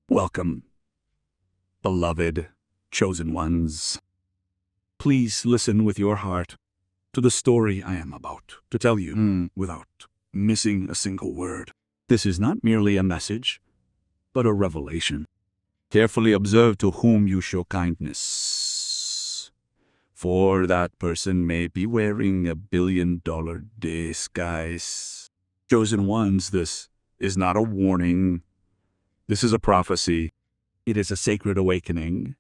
Welcome, beloved chosen ones. Please listen with your heart to the story I am about to tell you without missing a single word. This is not merely a message, but a revelation. Carefully observe to whom you show kindness, for that person may be wearing a billion-dollar disguise. Chosen ones, this is not a warning. This is a prophecy. It is a sacred awakening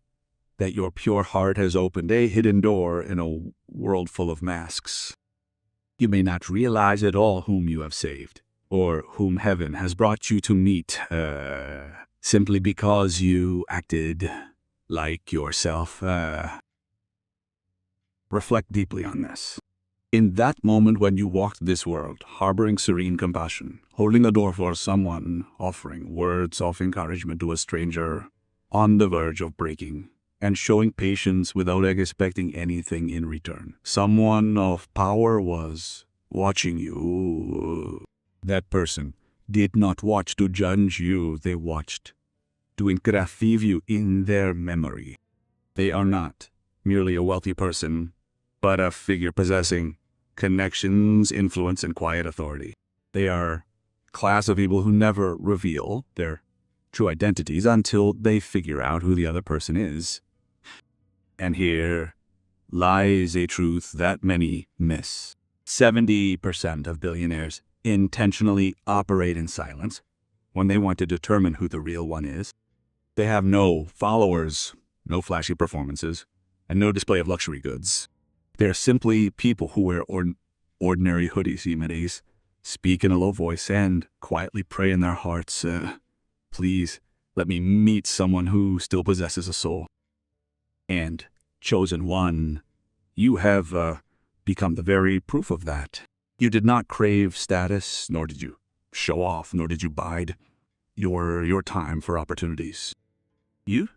that your pure heart has opened a hidden door in a world full of masks. You may not realize at all whom you have saved, or whom heaven has brought you to meet, simply because you acted like yourself. Reflect deeply on this. In that moment when you walked this world, harboring serene compassion, holding the door for someone, offering words of encouragement to a stranger on the verge of breaking, and showing patience without expecting anything in return, someone of power was watching you. That person did not watch to judge you, they watched to engrave you in their memory. They are not merely a wealthy person, but a figure possessing connections, influence, and quiet authority. They are a class of people who never reveal their true identities until they figure out who the other person is. And here lies a truth that many miss. 70% of billionaires intentionally operate in silence when they want to determine who the real one is. They have no followers, no flashy performances, and no display of luxury goods. They're simply people who wear ordinary hoodies, speak in a low voice, and quietly pray in their hearts, please let me meet someone who still possesses a soul. And, chosen one, you have become the very proof of that. You did not crave status, nor did you show off, nor did you bide your time for opportunities. You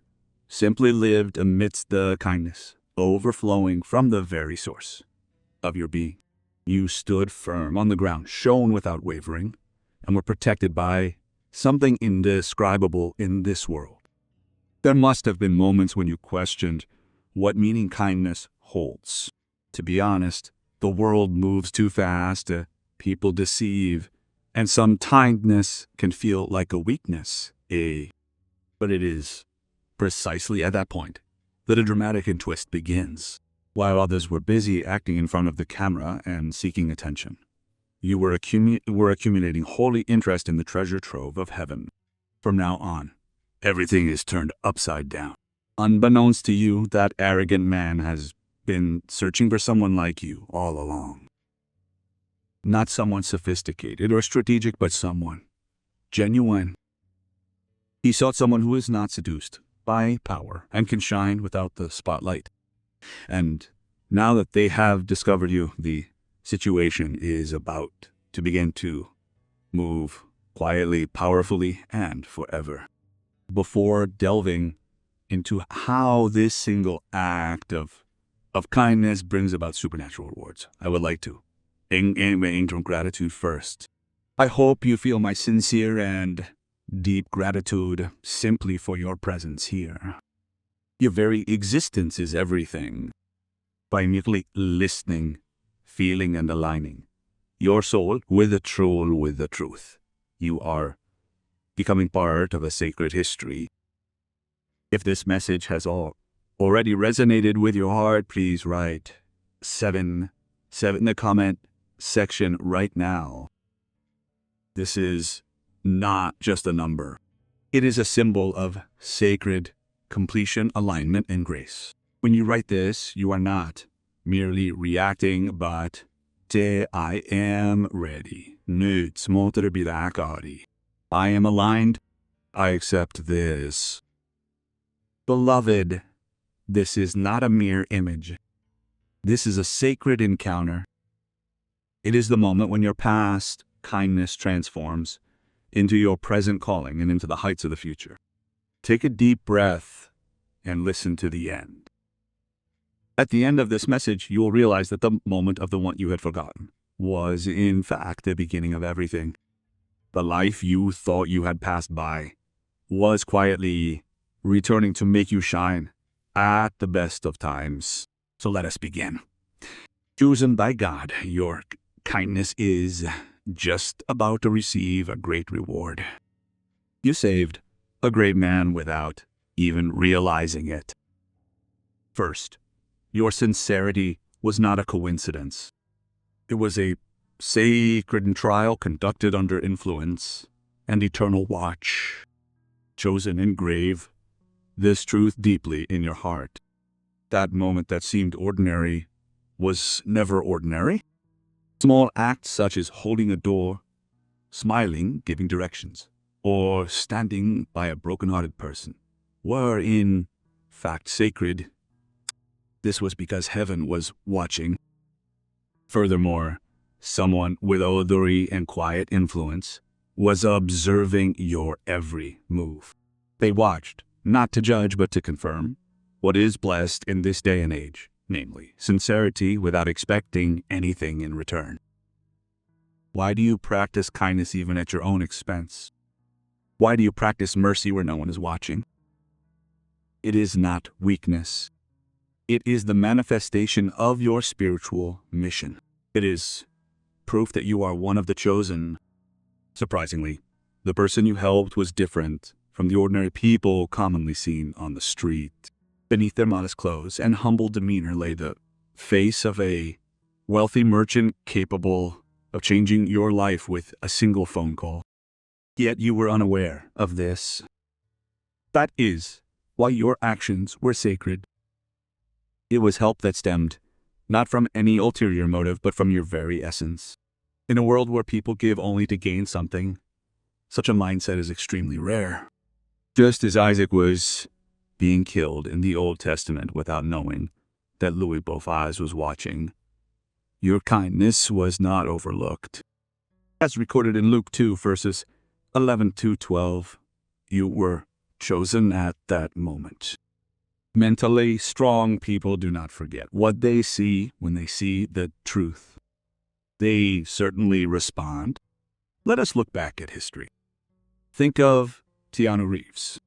simply lived amidst the kindness overflowing from the very source of your being. You stood firm on the ground, shone without wavering, and were protected by something indescribable in this world. There must have been moments when you questioned what meaning kindness holds. To be honest, the world moves too fast, people deceive, and some kindness can feel like a weakness. But it is precisely at that point that a dramatic twist begins. While others were busy acting in front of the camera and seeking attention, you were accumulating holy interest in the treasure trove of heaven. From now on, everything is turned upside down. Unbeknownst to you, that arrogant man has been searching for someone like you all along. Not someone sophisticated or strategic, but someone genuine. He sought someone who is not seduced by power and can shine without the spotlight. And now that they have discovered you, the situation is about to begin to move quietly, powerfully, and forever. Before delving into how this single act of kindness brings about supernatural rewards, I would like to angel gratitude first. I hope you feel my sincere and deep gratitude simply for your presence here. Your very existence is everything. By merely listening, feeling, and aligning your soul with the truth, you are becoming part of a sacred history. If this message has already resonated with your heart, please write 7 in the comment section right now. This is not just a number. It is a symbol of sacred completion, alignment, and grace. When you write this, you are not merely reacting, but I am ready. I am aligned. I accept this. Beloved, this is not a mere image. This is a sacred encounter. It is the moment when your past kindness transforms into your present calling and into the heights of the future. Take a deep breath and listen to the end. At the end of this message, you will realize that the moment of the one you had forgotten was, in fact, the beginning of everything. The life you thought you had passed by was quietly returning to make you shine at the best of times. So let us begin. Chosen by God, your kindness is just about to receive a great reward. You saved a great man without even realizing it. First, your sincerity was not a coincidence. It was a sacred trial conducted under influence and eternal watch. Chosen, engrave this truth deeply in your heart. That moment that seemed ordinary was never ordinary. Small acts such as holding a door, smiling, giving directions, or standing by a broken-hearted person were in fact sacred. This was because heaven was watching. Furthermore, someone with authority and quiet influence was observing your every move. They watched, not to judge but to confirm what is blessed in this day and age, namely, sincerity without expecting anything in return. Why do you practice kindness even at your own expense? Why do you practice mercy where no one is watching? It is not weakness. It is the manifestation of your spiritual mission. It is proof that you are one of the chosen. Surprisingly, the person you helped was different from the ordinary people commonly seen on the street. Beneath their modest clothes and humble demeanor lay the face of a wealthy merchant capable of changing your life with a single phone call. Yet you were unaware of this. That is why your actions were sacred. It was help that stemmed not from any ulterior motive, but from your very essence. In a world where people give only to gain something, such a mindset is extremely rare. Just as Isaac was being killed in the Old Testament without knowing that Louis Bofaz was watching, your kindness was not overlooked. As recorded in Luke 2, verses 11 to 12, you were chosen at that moment. Mentally strong people do not forget what they see when they see the truth. They certainly respond. Let us look back at history. Think of Keanu Reeves.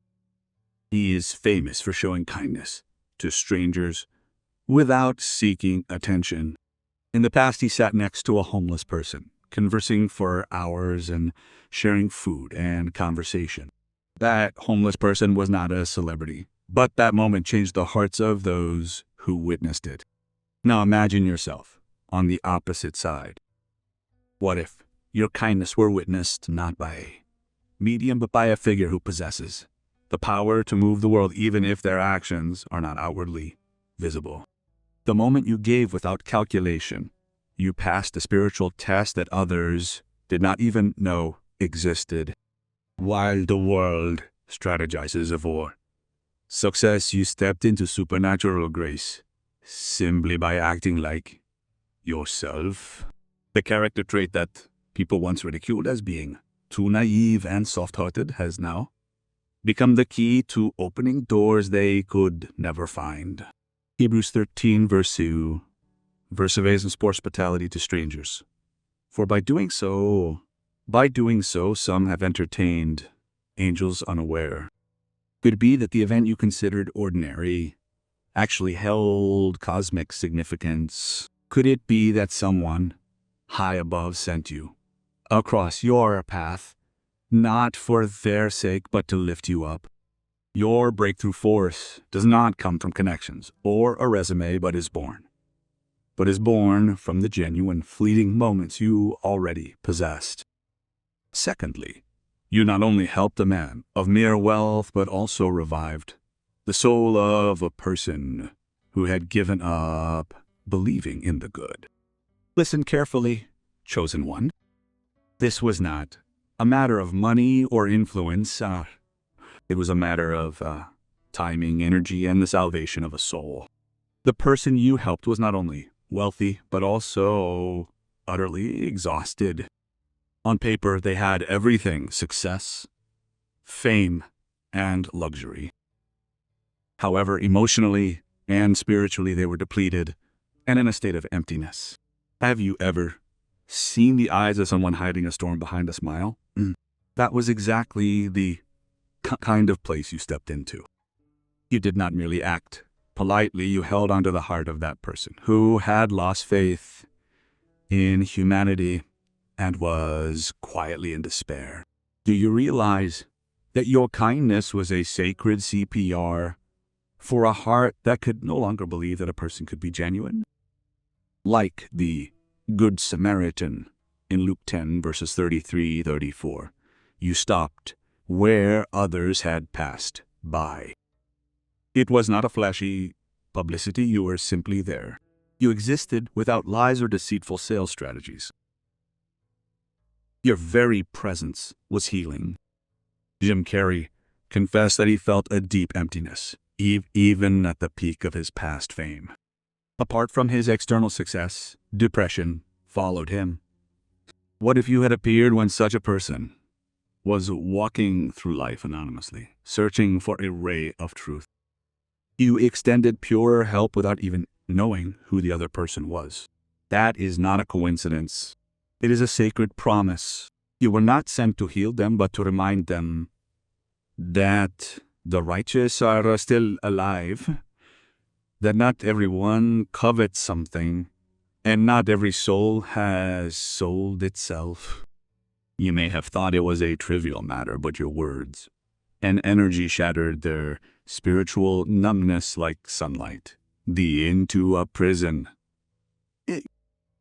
He is famous for showing kindness to strangers without seeking attention. In the past, he sat next to a homeless person, conversing for hours and sharing food and conversation. That homeless person was not a celebrity, but that moment changed the hearts of those who witnessed it. Now imagine yourself on the opposite side. What if your kindness were witnessed not by a medium, but by a figure who possesses the power to move the world even if their actions are not outwardly visible? The moment you gave without calculation, you passed a spiritual test that others did not even know existed. While the world strategizes for success, you stepped into supernatural grace simply by acting like yourself. The character trait that people once ridiculed as being too naive and soft-hearted has now become the key to opening doors they could never find. Hebrews 13, verse 2, perseveres in hospitality to strangers. For by doing so, some have entertained angels unaware. Could it be that the event you considered ordinary actually held cosmic significance? Could it be that someone high above sent you across your path, not for their sake, but to lift you up? Your breakthrough force does not come from connections or a resume, but is born from the genuine, fleeting moments you already possessed. Secondly, you not only helped a man of mere wealth, but also revived the soul of a person who had given up believing in the good. Listen carefully, chosen one. This was not a matter of money or influence. It was a matter of timing, energy, and the salvation of a soul. The person you helped was not only wealthy, but also utterly exhausted. On paper, they had everything: success, fame, and luxury. However, emotionally and spiritually, they were depleted and in a state of emptiness. Have you ever seen the eyes of someone hiding a storm behind a smile? That was exactly the kind of place you stepped into. You did not merely act politely, you held onto the heart of that person who had lost faith in humanity and was quietly in despair. Do you realize that your kindness was a sacred CPR for a heart that could no longer believe that a person could be genuine? Like the Good Samaritan in Luke 10, verses 33-34, you stopped where others had passed by. It was not a flashy publicity, you were simply there. You existed without lies or deceitful sales strategies. Your very presence was healing. Jim Carrey confessed that he felt a deep emptiness, even at the peak of his past fame. Apart from his external success, depression followed him. What if you had appeared when such a person was walking through life anonymously, searching for a ray of truth? You extended pure help without even knowing who the other person was. That is not a coincidence. It is a sacred promise. You were not sent to heal them, but to remind them that the righteous are still alive, that not everyone covets something, and not every soul has sold itself. You may have thought it was a trivial matter, but your words and energy shattered their spiritual numbness like sunlight. Into a prison.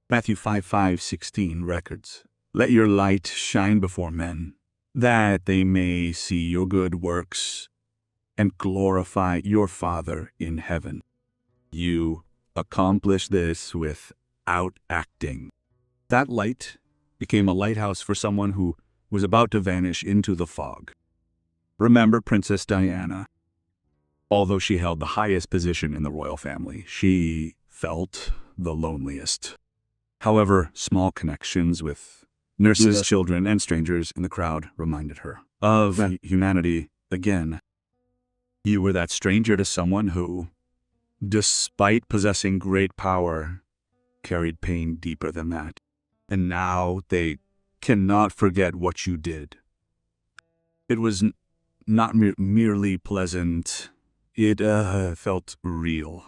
Matthew 5:16 records, "Let your light shine before men, that they may see your good works and glorify your Father in heaven." You accomplished this without acting. That light became a lighthouse for someone who was about to vanish into the fog. Remember Princess Diana? Although she held the highest position in the royal family, she felt the loneliest. However, small connections with nurses, children, and strangers in the crowd reminded her of humanity again. You were that stranger to someone who, despite possessing great power, carried pain deeper than that. And now they cannot forget what you did. It was not merely pleasant. It felt real.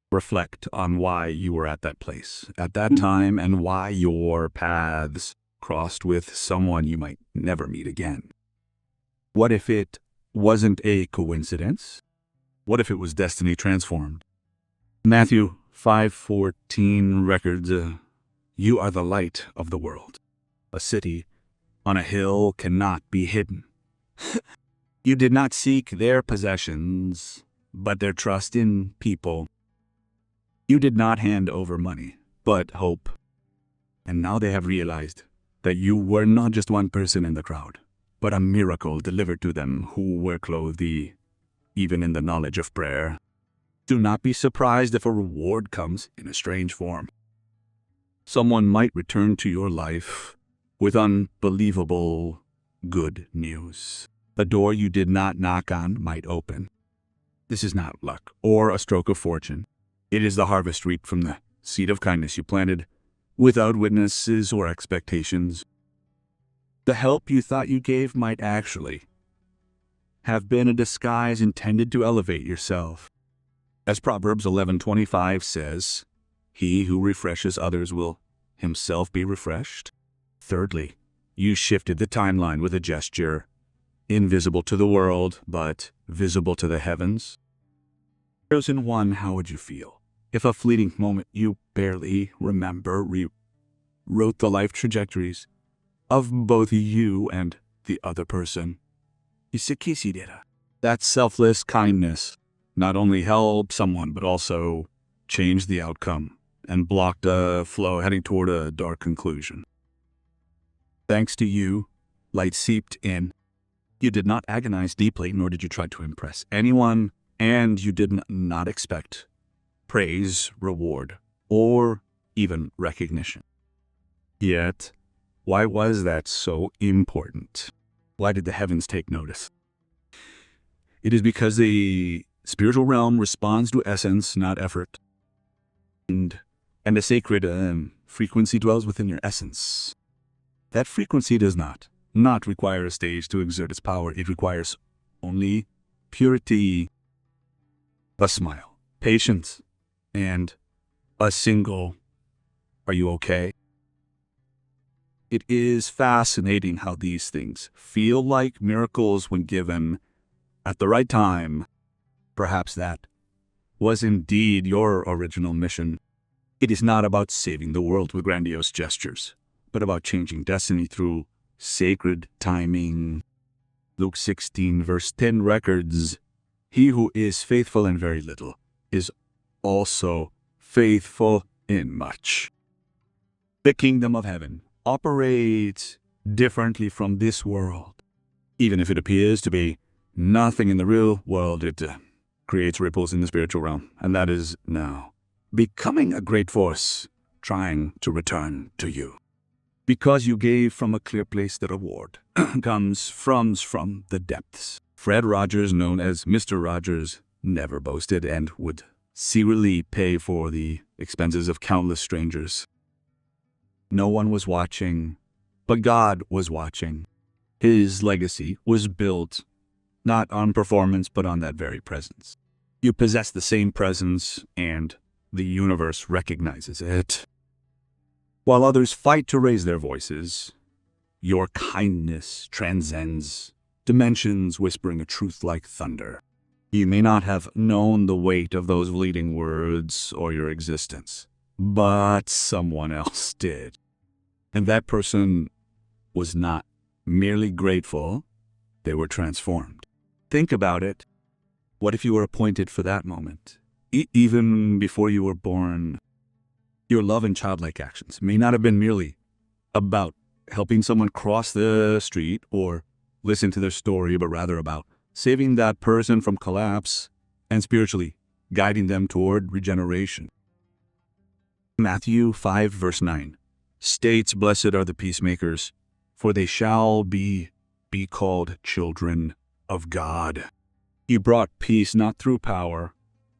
Reflect on why you were at that place, at that time, and why your paths crossed with someone you might never meet again. What if it wasn't a coincidence? What if it was destiny transformed? Matthew 5:14 records, "You are the light of the world. A city on a hill cannot be hidden." You did not seek their possessions, but their trust in people. You did not hand over money, but hope. And now they have realized that you were not just one person in the crowd, but a miracle delivered to them who were clothed even in the knowledge of prayer. Do not be surprised if a reward comes in a strange form. Someone might return to your life with unbelievable good news. A door you did not knock on might open. This is not luck or a stroke of fortune. It is the harvest reaped from the seed of kindness you planted without witnesses or expectations. The help you thought you gave might actually have been a disguise intended to elevate yourself. As Proverbs 11:25 says, "He who refreshes others will himself be refreshed." Thirdly, you shifted the timeline with a gesture, invisible to the world, but visible to the heavens. Chosen one, how would you feel if a fleeting moment you barely remember rewrote the life trajectories of both you and the other person? That selfless kindness not only helped someone, but also changed the outcome and blocked a flow heading toward a dark conclusion. Thanks to you, light seeped in. You did not agonize deeply, nor did you try to impress anyone, and you did not expect praise, reward, or even recognition. Yet, why was that so important? Why did the heavens take notice? It is because the spiritual realm responds to essence, not effort. And a sacred frequency dwells within your essence. That frequency does not require a stage to exert its power. It requires only purity, a smile, patience, and a single, "Are you okay?" It is fascinating how these things feel like miracles when given at the right time. Perhaps that was indeed your original mission. It is not about saving the world with grandiose gestures, but about changing destiny through sacred timing. Luke 16 verse 10 records, "He who is faithful in very little is also faithful in much." The kingdom of heaven operates differently from this world. Even if it appears to be nothing in the real world, it creates ripples in the spiritual realm, and that is now becoming a great force trying to return to you. Because you gave from a clear place, the reward comes from the depths. Fred Rogers, known as Mr. Rogers, never boasted and would secretly pay for the expenses of countless strangers. No one was watching, but God was watching. His legacy was built not on performance, but on that very presence. You possess the same presence, and the universe recognizes it. While others fight to raise their voices, your kindness transcends dimensions, whispering a truth like thunder. You may not have known the weight of those fleeting words or your existence, but someone else did. And that person was not merely grateful, they were transformed. Think about it. What if you were appointed for that moment? Even before you were born, your love and childlike actions may not have been merely about helping someone cross the street or listen to their story, but rather about saving that person from collapse and spiritually guiding them toward regeneration. Matthew 5 verse 9 states, "Blessed are the peacemakers, for they shall be called children of God." You brought peace not through power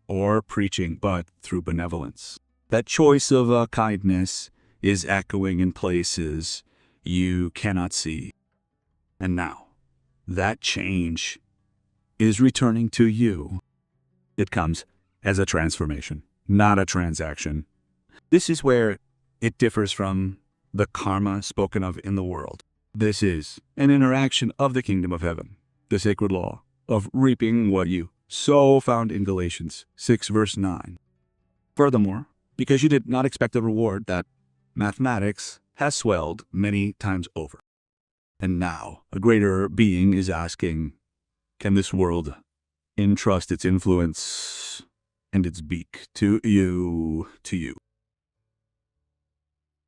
or preaching, but through benevolence. That choice of kindness is echoing in places you cannot see. And now, that change is returning to you. It comes as a transformation, not a transaction. This is where it differs from the karma spoken of in the world. This is an interaction of the kingdom of heaven, the sacred law of reaping what you sow, found in Galatians 6 verse 9. Furthermore, because you did not expect a reward, that mathematics has swelled many times over. And now a greater being is asking, can this world entrust its influence and its beak to you?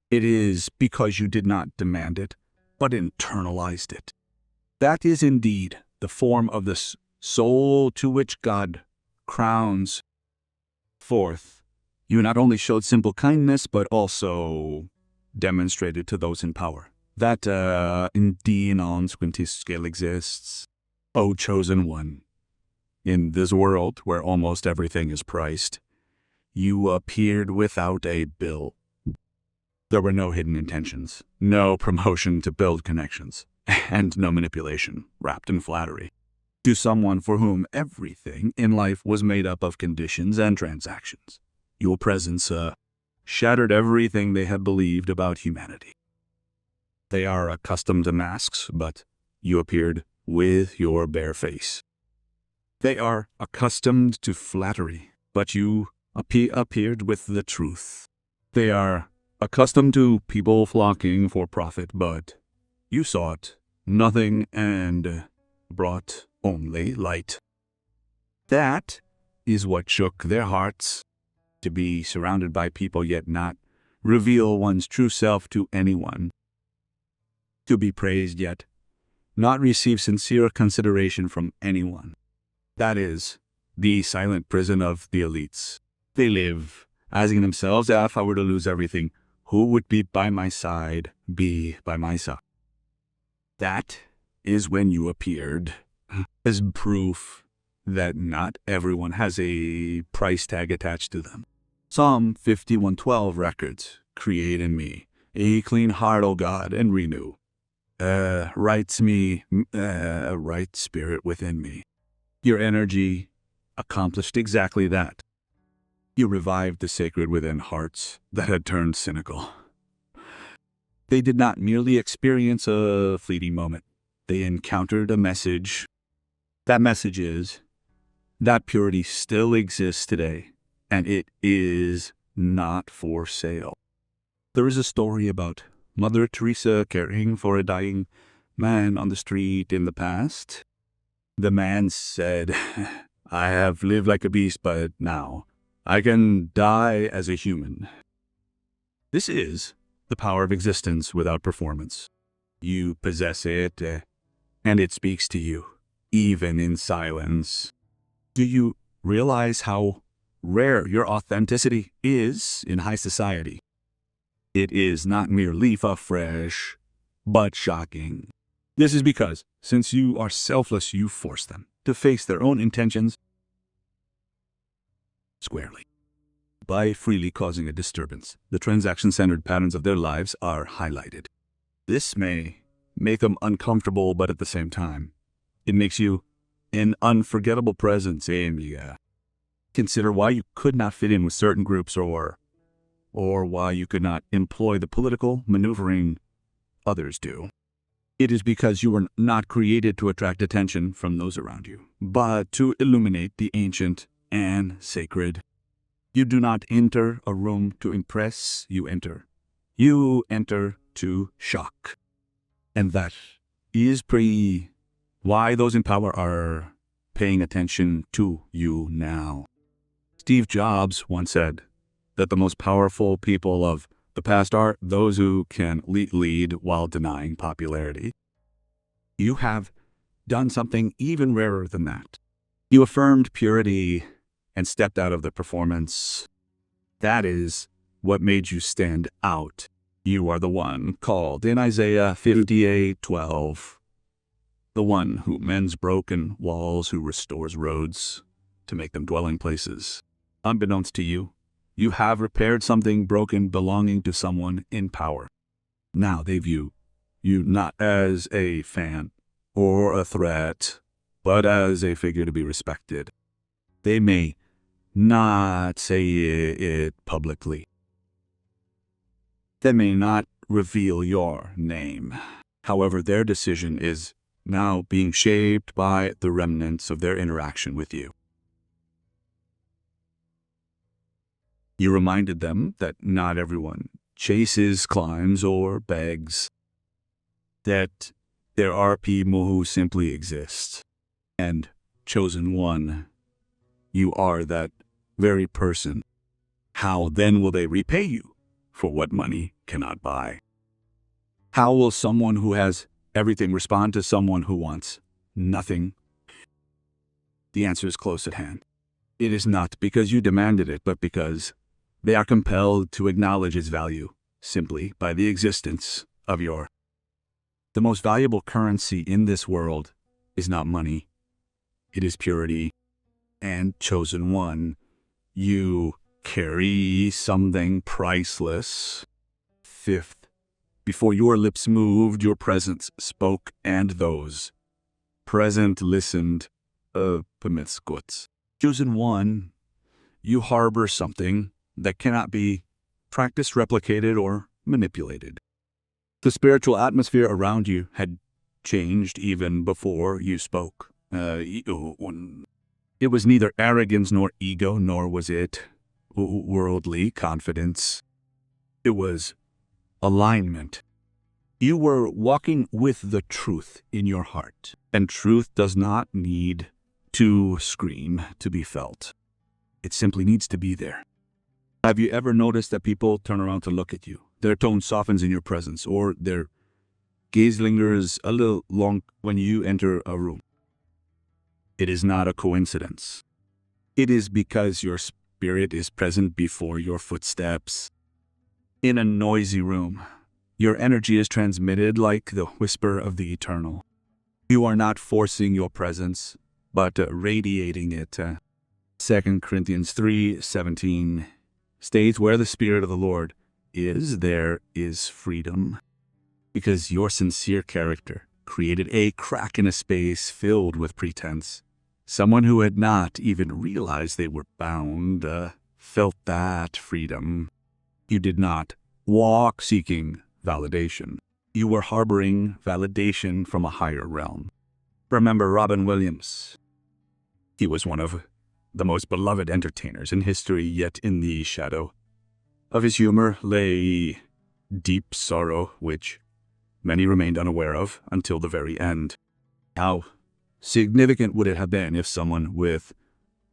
It is because you did not demand it, but internalized it. That is indeed the form of the soul to which God crowns. Fourth, you not only showed simple kindness, but also demonstrated to those in power that indeed on squinty scale exists. O chosen one, in this world where almost everything is priced, you appeared without a bill. There were no hidden intentions, no promotion to build connections, and no manipulation wrapped in flattery. To someone for whom everything in life was made up of conditions and transactions, your presence shattered everything they had believed about humanity. They are accustomed to masks, but you appeared with your bare face. They are accustomed to flattery, but you appeared with the truth. They are accustomed to people flocking for profit, but you sought nothing and brought only light. That is what shook their hearts, to be surrounded by people yet not reveal one's true self to anyone. To be praised yet not receive sincere consideration from anyone. That is the silent prison of the elites. They live asking themselves, if I were to lose everything, who would be by my side? That is when you appeared as proof that not everyone has a price tag attached to them. Psalm 51:12 records, create in me a clean heart, O God, and renew right spirit within me. Your energy accomplished exactly that. You revived the sacred within hearts that had turned cynical. They did not merely experience a fleeting moment. They encountered a message. That message is that purity still exists today, and it is not for sale. There is a story about Mother Teresa caring for a dying man on the street in the past. The man said, "I have lived like a beast, but now I can die as a human." This is the power of existence without performance. You possess it, and it speaks to you, even in silence. Do you realize how rare your authenticity is in high society? It is not merely fresh, but shocking. This is because, since you are selfless, you force them to face their own intentions squarely. By freely causing a disturbance, the transaction-centered patterns of their lives are highlighted. This may make them uncomfortable, but at the same time, it makes you an unforgettable presence. Consider why you could not fit in with certain groups or why you could not employ the political maneuvering others do. It is because you were not created to attract attention from those around you, but to illuminate the ancient and sacred. You do not enter a room to impress, you enter to shock. And that is why those in power are paying attention to you now. Steve Jobs once said that the most powerful people of the past are those who can lead while denying popularity. You have done something even rarer than that. You affirmed purity and stepped out of the performance. That is what made you stand out. You are the one called in Isaiah 58:12. The one who mends broken walls, who restores roads to make them dwelling places. Unbeknownst to you, you have repaired something broken belonging to someone in power. Now they view you not as a fan or a threat, but as a figure to be respected. They may not say it publicly. They may not reveal your name. However, their decision is now being shaped by the remnants of their interaction with you. You reminded them that not everyone chases, climbs, or begs. That there are people who simply exist. And, chosen one, you are that very person. How then will they repay you for what money cannot buy? How will someone who has everything respond to someone who wants nothing? The answer is close at hand. It is not because you demanded it, but because they are compelled to acknowledge its value simply by the existence of your. The most valuable currency in this world is not money. It is purity. And chosen one, you carry something priceless. Fifth, before your lips moved, your presence spoke, and those present listened. Permitskuts. Chosen one, you harbor something that cannot be practiced, replicated, or manipulated. The spiritual atmosphere around you had changed even before you spoke. It was neither arrogance nor ego, nor was it worldly confidence. It was alignment. You were walking with the truth in your heart, and truth does not need to scream to be felt. It simply needs to be there. Have you ever noticed that people turn around to look at you? Their tone softens in your presence, or their gaze lingers a little long when you enter a room. It is not a coincidence. It is because your spirit is present before your footsteps. In a noisy room, your energy is transmitted like the whisper of the eternal. You are not forcing your presence, but radiating it. 2 Corinthians 3:17 states, where the Spirit of the Lord is, there is freedom. Because your sincere character created a crack in a space filled with pretense. Someone who had not even realized they were bound felt that freedom. You did not walk seeking validation. You were harboring validation from a higher realm. Remember Robin Williams? He was one of the most beloved entertainers in history, yet in the shadow of his humor lay deep sorrow, which many remained unaware of until the very end. How significant would it have been if someone with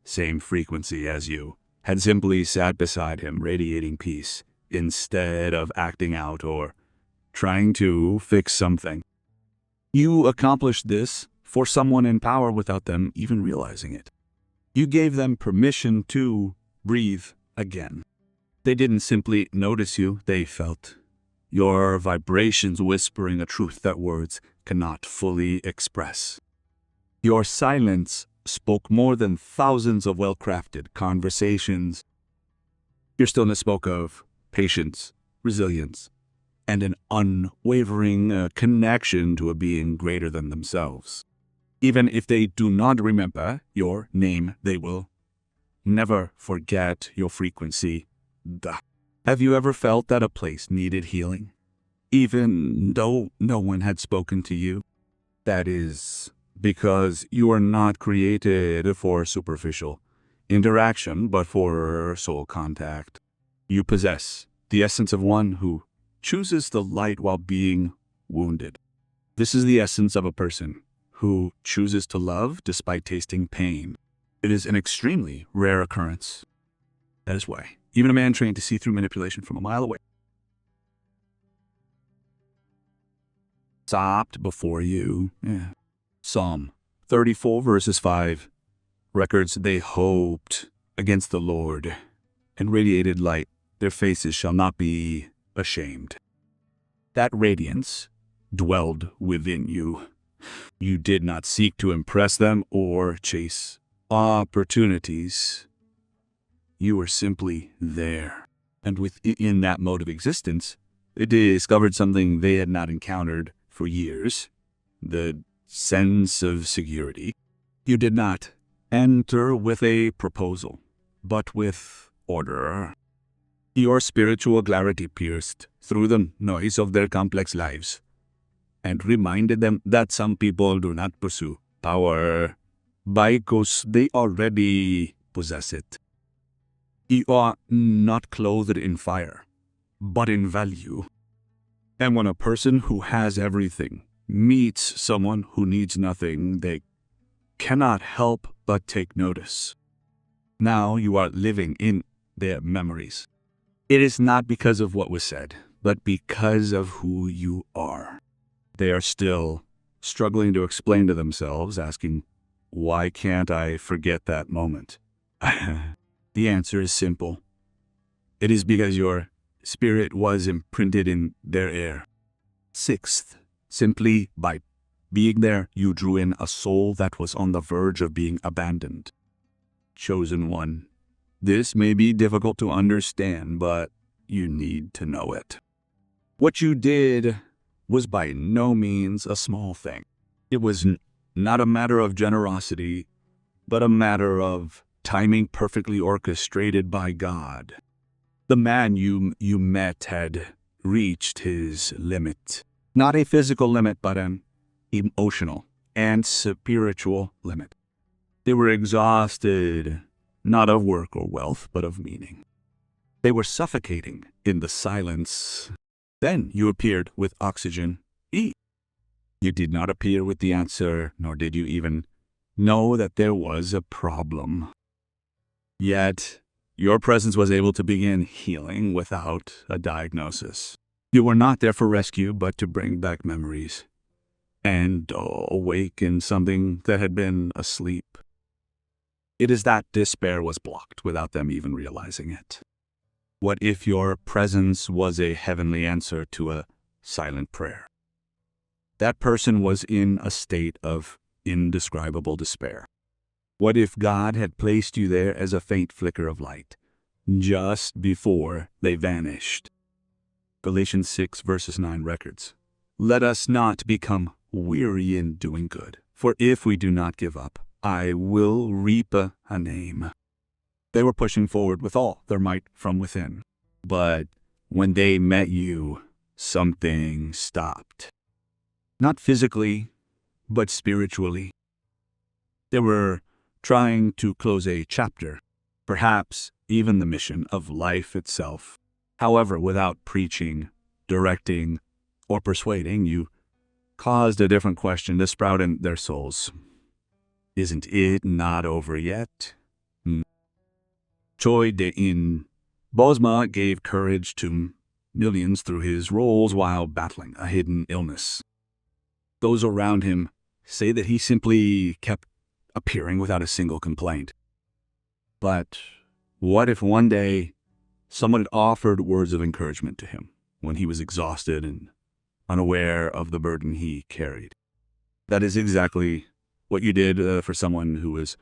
same frequency as you had simply sat beside him, radiating peace, instead of acting out or trying to fix something? You accomplished this for someone in power without them even realizing it. You gave them permission to breathe again. They didn't simply notice you, they felt your vibrations whispering a truth that words cannot fully express. Your silence spoke more than thousands of well-crafted conversations. Your stillness spoke of patience, resilience, and an unwavering connection to a being greater than themselves. Even if they do not remember your name, they will never forget your frequency. Have you ever felt that a place needed healing, even though no one had spoken to you? That is because you are not created for superficial interaction, but for soul contact. You possess the essence of one who chooses the light while being wounded. This is the essence of a person who chooses to love despite tasting pain. It is an extremely rare occurrence. That is why even a man trained to see through manipulation from a mile away stopped before you. Psalm 34 verses 5 records, they hoped against the Lord and radiated light. Their faces shall not be ashamed. That radiance dwelled within you. You did not seek to impress them or chase opportunities. You were simply there. And within that mode of existence, they discovered something they had not encountered for years, the sense of security. You did not enter with a proposal, but with order. Your spiritual clarity pierced through the noise of their complex lives and reminded them that some people do not pursue power because they already possess it. You are not clothed in fire, but in value. And when a person who has everything meets someone who needs nothing, they cannot help but take notice. Now you are living in their memories. It is not because of what was said, but because of who you are. They are still struggling to explain to themselves, asking, why can't I forget that moment? The answer is simple. It is because your spirit was imprinted in their air. Sixth, simply by being there, you drew in a soul that was on the verge of being abandoned. Chosen one. This may be difficult to understand, but you need to know it. What you did was by no means a small thing. It was not a matter of generosity, but a matter of timing perfectly orchestrated by God. The man you met had reached his limit. Not a physical limit, but an emotional and spiritual limit. They were exhausted, not of work or wealth, but of meaning. They were suffocating in the silence. Then you appeared with oxygen. You did not appear with the answer, nor did you even know that there was a problem. Yet, your presence was able to begin healing without a diagnosis. You were not there for rescue, but to bring back memories and awaken something that had been asleep. It is that despair was blocked without them even realizing it. What if your presence was a heavenly answer to a silent prayer? That person was in a state of indescribable despair. What if God had placed you there as a faint flicker of light, just before they vanished? Galatians 6 verses 9 records, let us not become weary in doing good, for if we do not give up, I will reap a name. They were pushing forward with all their might from within. But when they met you, something stopped. Not physically, but spiritually. They were trying to close a chapter, perhaps even the mission of life itself. However, without preaching, directing, or persuading, you caused a different question to sprout in their souls. Isn't it not over yet? Choi De-in Bosma gave courage to millions through his roles while battling a hidden illness. Those around him say that he simply kept appearing without a single complaint. But what if one day someone had offered words of encouragement to him when he was exhausted and unaware of the burden he carried? That is exactly what you did for someone who was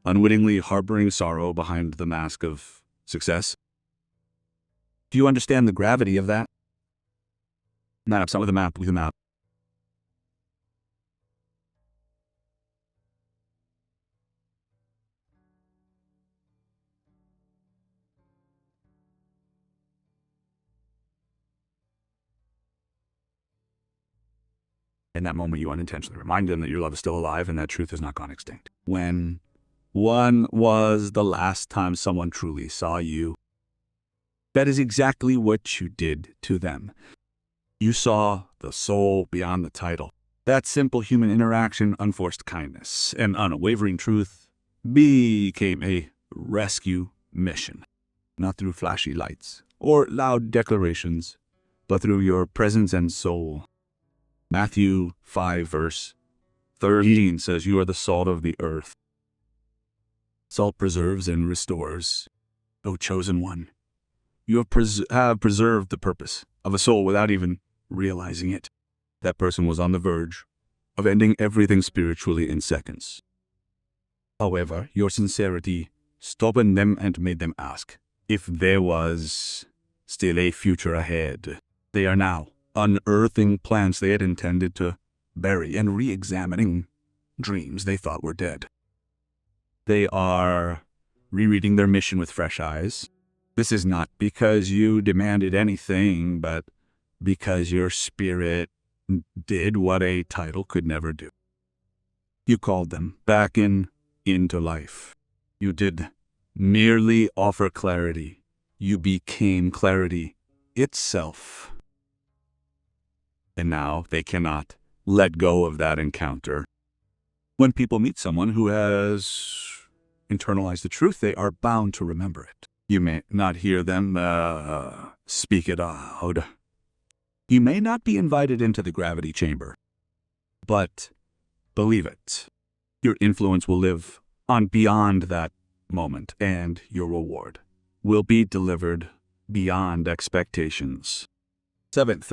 unwittingly harboring sorrow behind the mask of success. Do you understand the gravity of that? Not upset with a map, with a map. In that moment, you unintentionally remind them that your love is still alive and that truth has not gone extinct. When was the last time someone truly saw you? That is exactly what you did to them. You saw the soul beyond the title. That simple human interaction, unforced kindness, and unwavering truth became a rescue mission. Not through flashy lights or loud declarations, but through your presence and soul. Matthew 5 verse 13 says, "You are the salt of the earth." Salt preserves and restores. O chosen one, you have preserved the purpose of a soul without even realizing it. That person was on the verge of ending everything spiritually in seconds. However, your sincerity stopped them and made them ask if there was still a future ahead. They are now unearthing plans they had intended to bury and re-examining dreams they thought were dead. They are rereading their mission with fresh eyes. This is not because you demanded anything, but because your spirit did what a title could never do. You called them back into life. You did merely offer clarity. You became clarity itself. And now they cannot let go of that encounter. When people meet someone who has internalized the truth, they are bound to remember it. You may not hear them speak it out. You may not be invited into the gravity chamber, but believe it. Your influence will live on beyond that moment, and your reward will be delivered beyond expectations. Seventh,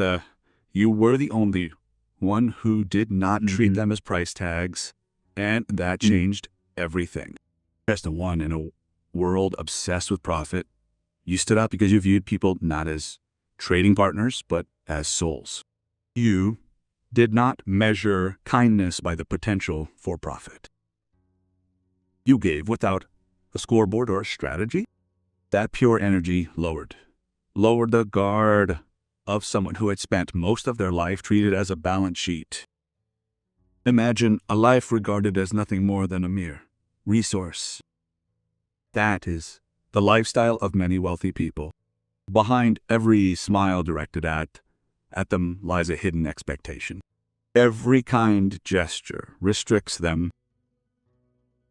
you were the only one who did not treat them as price tags, and that changed everything. As the one in a world obsessed with profit, you stood out because you viewed people not as trading partners, but as souls. You did not measure kindness by the potential for profit. You gave without a scoreboard or a strategy. That pure energy lowered the guard of someone who had spent most of their life treated as a balance sheet. Imagine a life regarded as nothing more than a mere resource. That is the lifestyle of many wealthy people. Behind every smile directed at them lies a hidden expectation. Every kind gesture restricts them.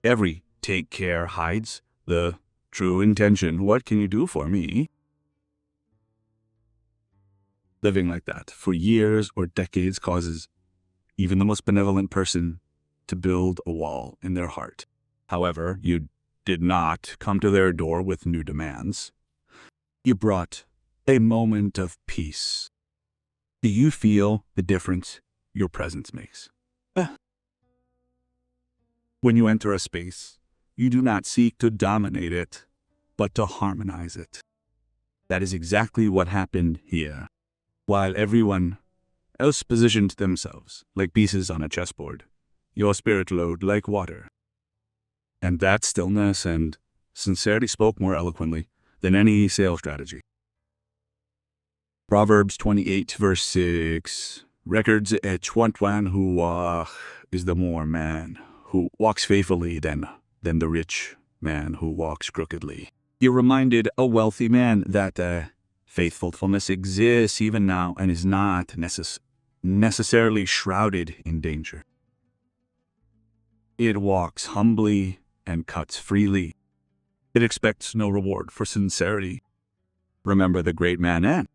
Every take care hides the true intention. What can you do for me? Living like that for years or decades causes even the most benevolent person to build a wall in their heart. However, you did not come to their door with new demands. You brought a moment of peace. Do you feel the difference your presence makes? When you enter a space, you do not seek to dominate it, but to harmonize it. That is exactly what happened here. While everyone else positioned themselves like pieces on a chessboard, your spirit flowed like water. And that stillness and sincerity spoke more eloquently than any sales strategy. Proverbs 28 verse 6 records one who is the more man who walks faithfully than the rich man who walks crookedly. He reminded a wealthy man that faithfulness exists even now and is not necessarily shrouded in danger. It walks humbly and cuts freely. It expects no reward for sincerity. Remember the great man Anne.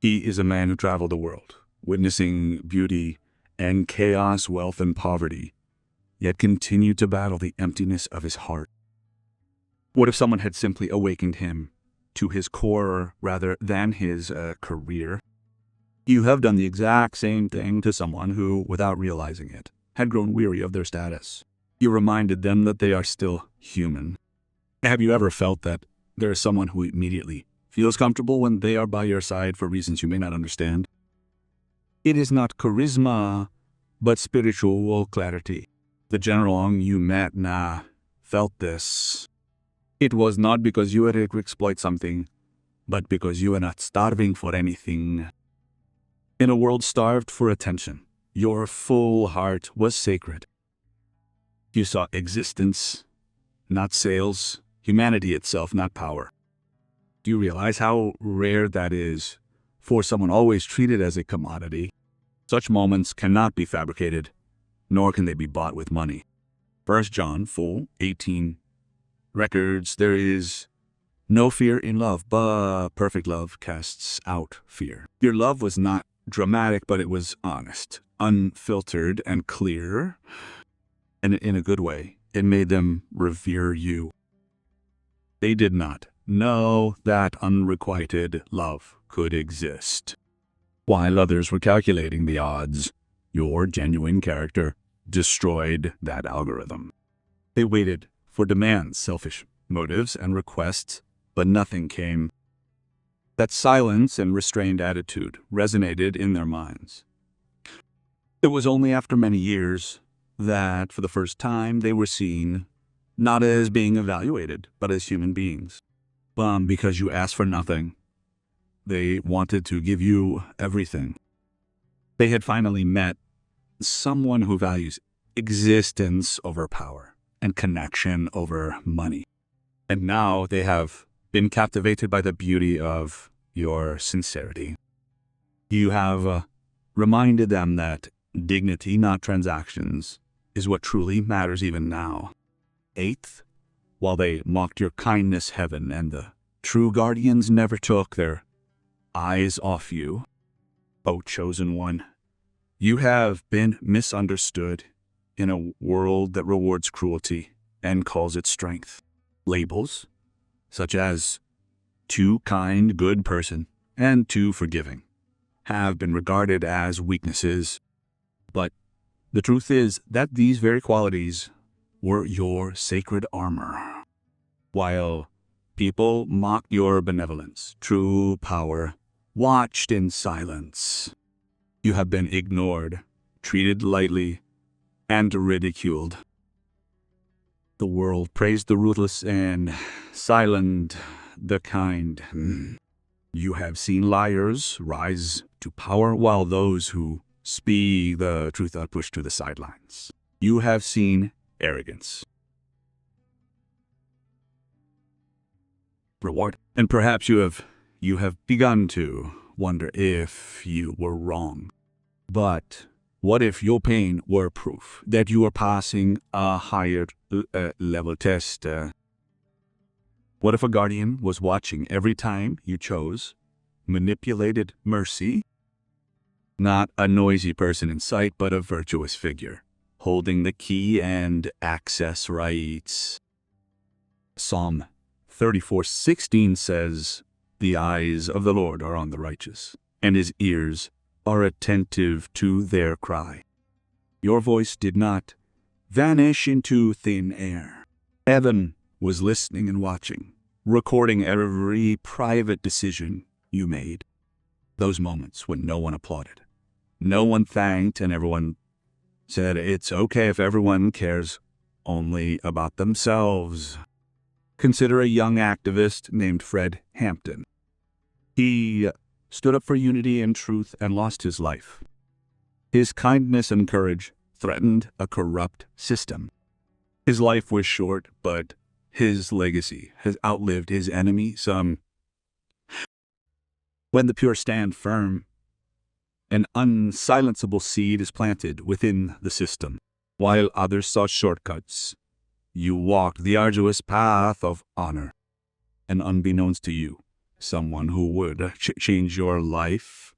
He is a man who traveled the world, witnessing beauty and chaos, wealth and poverty, yet continued to battle the emptiness of his heart. What if someone had simply awakened him to his core rather than his career? You have done the exact same thing to someone who, without realizing it, had grown weary of their status. You reminded them that they are still human. Have you ever felt that there is someone who immediately feels comfortable when they are by your side for reasons you may not understand? It is not charisma, but spiritual clarity. The general you met felt this. It was not because you were able to exploit something, but because you were not starving for anything. In a world starved for attention, your full heart was sacred. You saw existence, not sales, humanity itself, not power. Do you realize how rare that is for someone always treated as a commodity? Such moments cannot be fabricated, nor can they be bought with money. 1 John 4:18 records, there is no fear in love, but perfect love casts out fear. Your love was not dramatic, but it was honest, unfiltered, and clear. And in a good way, it made them revere you. They did not know that unrequited love could exist. While others were calculating the odds, your genuine character destroyed that algorithm. They waited for demands, selfish motives, and requests, but nothing came. That silence and restrained attitude resonated in their minds. It was only after many years that, for the first time, they were seen not as being evaluated, but as human beings. Because you asked for nothing, they wanted to give you everything. They had finally met someone who values existence over power and connection over money. And now they have been captivated by the beauty of your sincerity. You have reminded them that dignity, not transactions, is what truly matters even now. 8th, while they mocked your kindness, heaven and the true guardians never took their eyes off you. O chosen one, you have been misunderstood in a world that rewards cruelty and calls it strength. Labels, such as too kind, good person, and too forgiving, have been regarded as weaknesses. But the truth is that these very qualities were your sacred armor. While people mocked your benevolence, true power watched in silence. You have been ignored, treated lightly, and ridiculed. The world praised the ruthless and silent the kind. You have seen liars rise to power while those who speak the truth are pushed to the sidelines. You have seen arrogance, reward, and perhaps you have begun to wonder if you were wrong. But what if your pain were proof that you are passing a higher level test? What if a guardian was watching every time you chose manipulated mercy? Not a noisy person in sight, but a virtuous figure, holding the key and access rights. Psalm 34:16 says, "The eyes of the Lord are on the righteous, and his ears are attentive to their cry." Your voice did not vanish into thin air. Heaven was listening and watching, recording every private decision you made. Those moments when no one applauded, no one thanked, and everyone said, "It's okay if everyone cares only about themselves. Consider a young activist named Fred Hampton. He stood up for unity and truth and lost his life. His kindness and courage threatened a corrupt system. His life was short, but his legacy has outlived his enemies. When the pure stand firm, an unsilenceable seed is planted within the system. While others sought shortcuts, you walked the arduous path of honor. And unbeknownst to you, someone who would change your life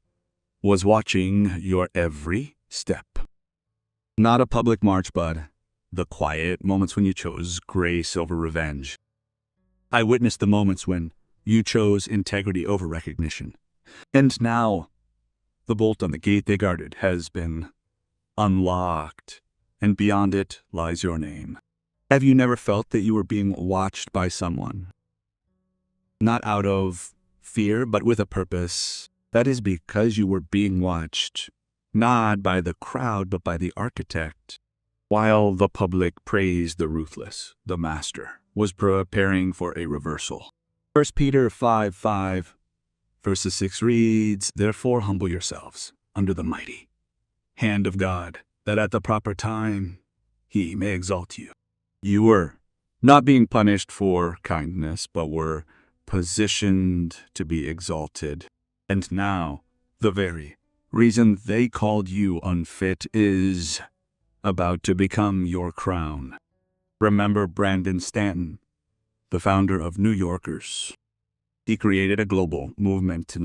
was watching your every step. Not a public march, but the quiet moments when you chose grace over revenge. I witnessed the moments when you chose integrity over recognition. And now, the bolt on the gate they guarded has been unlocked, and beyond it lies your name. Have you never felt that you were being watched by someone? Not out of fear, but with a purpose. That is because you were being watched, not by the crowd, but by the architect. While the public praised the ruthless, the master was preparing for a reversal. 1 Peter 5:5, verses 6 reads, "Therefore humble yourselves under the mighty hand of God, that at the proper time he may exalt you." You were not being punished for kindness, but were positioned to be exalted. And now, the very reason they called you unfit is about to become your crown. Remember Brandon Stanton, the founder of New Yorkers. He created a global movement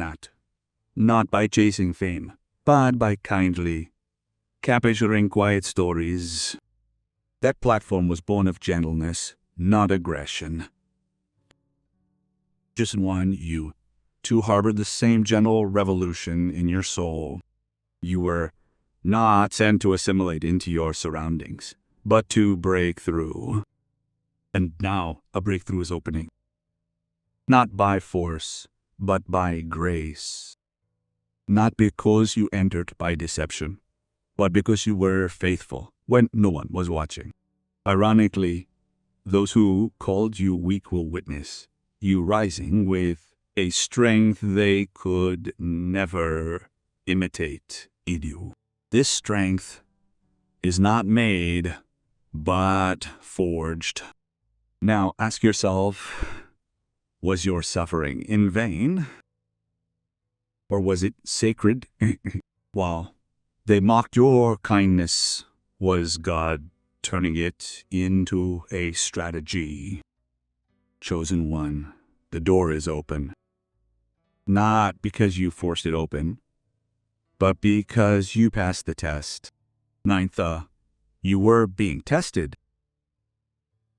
not by chasing fame, but by kindly capturing quiet stories. That platform was born of gentleness, not aggression. Just one, you too harbored the same gentle revolution in your soul. You were not sent to assimilate into your surroundings, but to break through. And now a breakthrough is opening. Not by force, but by grace. Not because you entered by deception, but because you were faithful when no one was watching. Ironically, those who called you weak will witness you rising with a strength they could never imitate in you. This strength is not made, but forged. Now ask yourself, was your suffering in vain? Or was it sacred? While they mocked your kindness, was God turning it into a strategy? Chosen one, the door is open. Not because you forced it open, but because you passed the test. Ninth, you were being tested.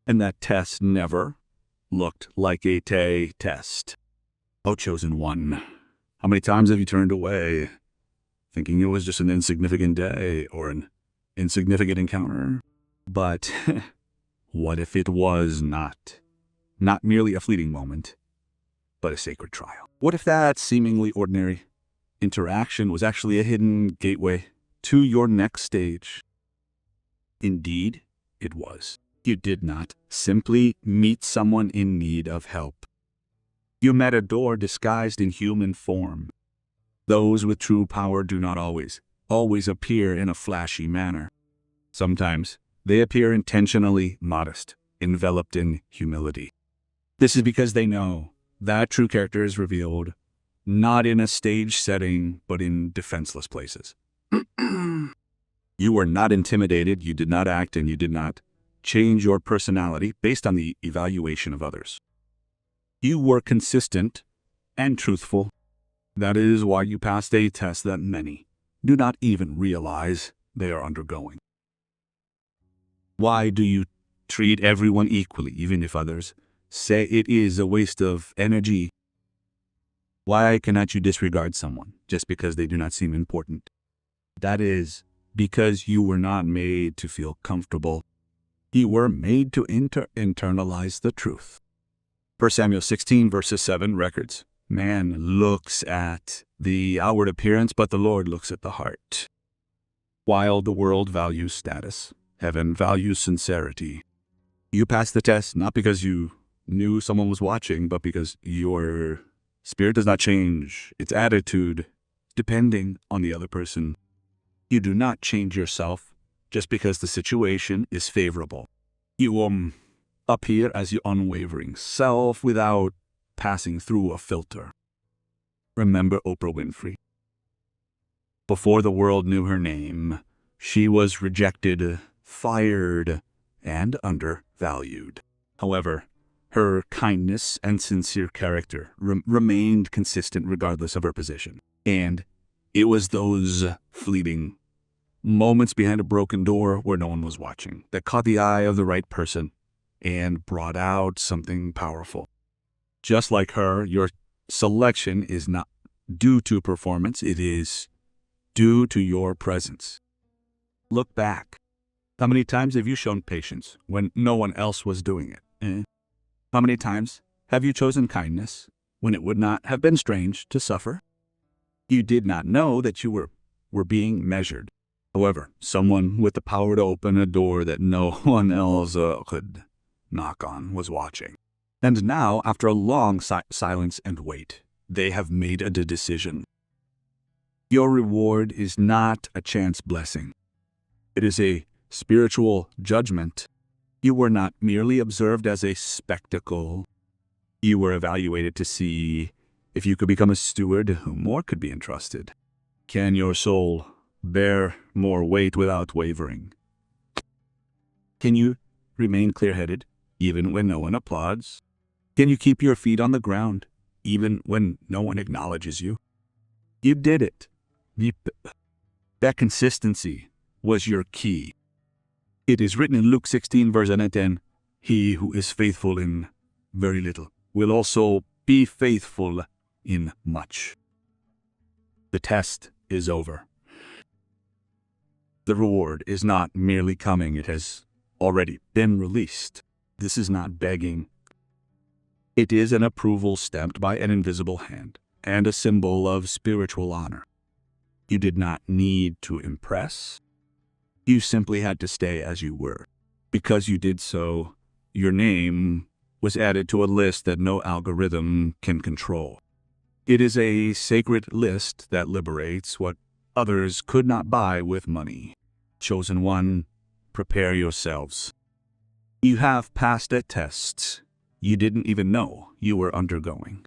And that test never looked like a test. Oh, chosen one, how many times have you turned away, thinking it was just an insignificant day or an insignificant encounter? But what if it was not merely a fleeting moment, but a sacred trial? What if that seemingly ordinary interaction was actually a hidden gateway to your next stage? Indeed, it was. You did not simply meet someone in need of help. You met a door disguised in human form. Those with true power do not always appear in a flashy manner. Sometimes they appear intentionally modest, enveloped in humility. This is because they know that true character is revealed not in a stage setting, but in defenseless places. You were not intimidated, you did not act, and you did not change your personality based on the evaluation of others. You were consistent and truthful. That is why you passed a test that many do not even realize they are undergoing. Why do you treat everyone equally, even if others say it is a waste of energy? Why cannot you disregard someone just because they do not seem important? That is because you were not made to feel comfortable. You were made to internalize the truth. 1 Samuel 16 verses 7 records, "Man looks at the outward appearance, but the Lord looks at the heart." While the world values status, heaven values sincerity. You passed the test not because you knew someone was watching, but because your spirit does not change its attitude depending on the other person. You do not change yourself just because the situation is favorable. You appear as your unwavering self without passing through a filter. Remember Oprah Winfrey? Before the world knew her name, she was rejected, fired, and undervalued. However, her kindness and sincere character remained consistent regardless of her position. And it was those fleeting moments behind a broken door where no one was watching that caught the eye of the right person and brought out something powerful. Just like her, your selection is not due to performance, it is due to your presence. Look back. How many times have you shown patience when no one else was doing it? How many times have you chosen kindness when it would not have been strange to suffer? You did not know that you were being measured. However, someone with the power to open a door that no one else could knock on was watching. And now, after a long silence and wait, they have made a decision. Your reward is not a chance blessing. It is a spiritual judgment. You were not merely observed as a spectacle. You were evaluated to see if you could become a steward whom more could be entrusted. Can your soul bear more weight without wavering? Can you remain clear-headed even when no one applauds? Can you keep your feet on the ground even when no one acknowledges you? You did it. That consistency was your key. It is written in Luke 16, verse 10, "He who is faithful in very little will also be faithful in much." The test is over. The reward is not merely coming, it has already been released. This is not begging. It is an approval stamped by an invisible hand and a symbol of spiritual honor. You did not need to impress. You simply had to stay as you were. Because you did so, your name was added to a list that no algorithm can control. It is a sacred list that liberates what others could not buy with money. Chosen one, prepare yourselves. You have passed a test you didn't even know you were undergoing.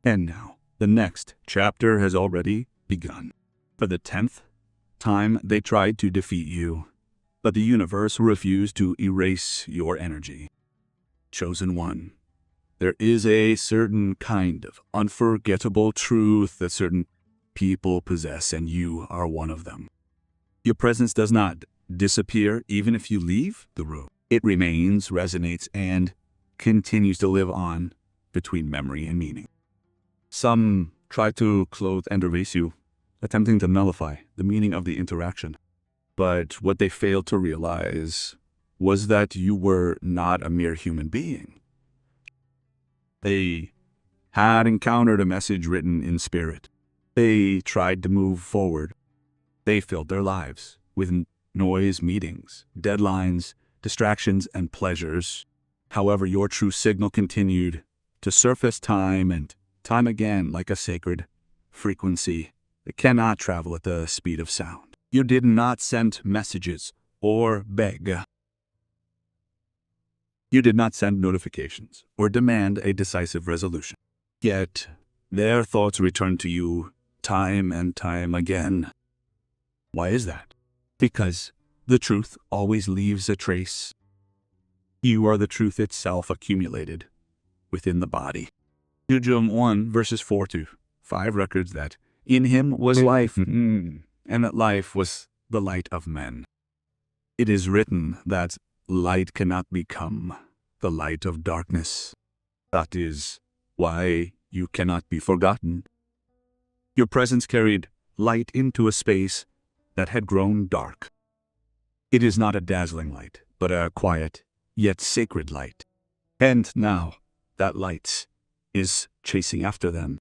And now, the next chapter has already begun. For the 10th time they tried to defeat you, but the universe refused to erase your energy. Chosen one, there is a certain kind of unforgettable truth that certain people possess, and you are one of them. Your presence does not disappear even if you leave the room. It remains, resonates, and continues to live on between memory and meaning. Some try to clothe and erase you, attempting to nullify the meaning of the interaction. But what they failed to realize was that you were not a mere human being. They had encountered a message written in spirit. They tried to move forward. They filled their lives with noise, meetings, deadlines, distractions, and pleasures. However, your true signal continued to surface time and time again like a sacred frequency that cannot travel at the speed of sound. You did not send messages or beg. You did not send notifications or demand a decisive resolution. Yet, their thoughts returned to you time and time again. Why is that? Because the truth always leaves a trace. You are the truth itself accumulated within the body. Jude 1, verses 4 to 5 records that in him was life, and that life was the light of men. It is written that light cannot become the light of darkness. That is why you cannot be forgotten. Your presence carried light into a space that had grown dark. It is not a dazzling light, but a quiet, yet sacred light. And now, that light is chasing after them.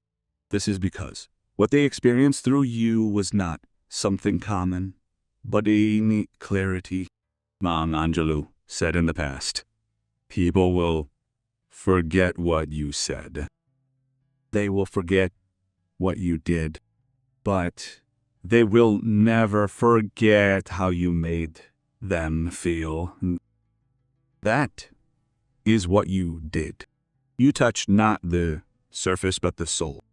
This is because what they experienced through you was not something common, but a unique clarity. Mom Angelou said in the past, People will forget what you said. They will forget what you did. But they will never forget how you made them feel. That is what you did. You touched not the surface but the soul.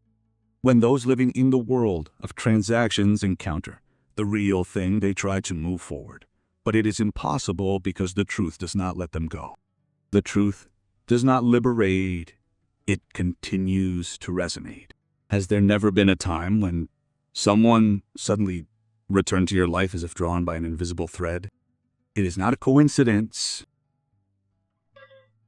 When those living in the world of transactions encounter the real thing, they try to move forward. But it is impossible because the truth does not let them go. The truth does not liberate. It continues to resonate. Has there never been a time when someone suddenly returned to your life as if drawn by an invisible thread? It is not a coincidence.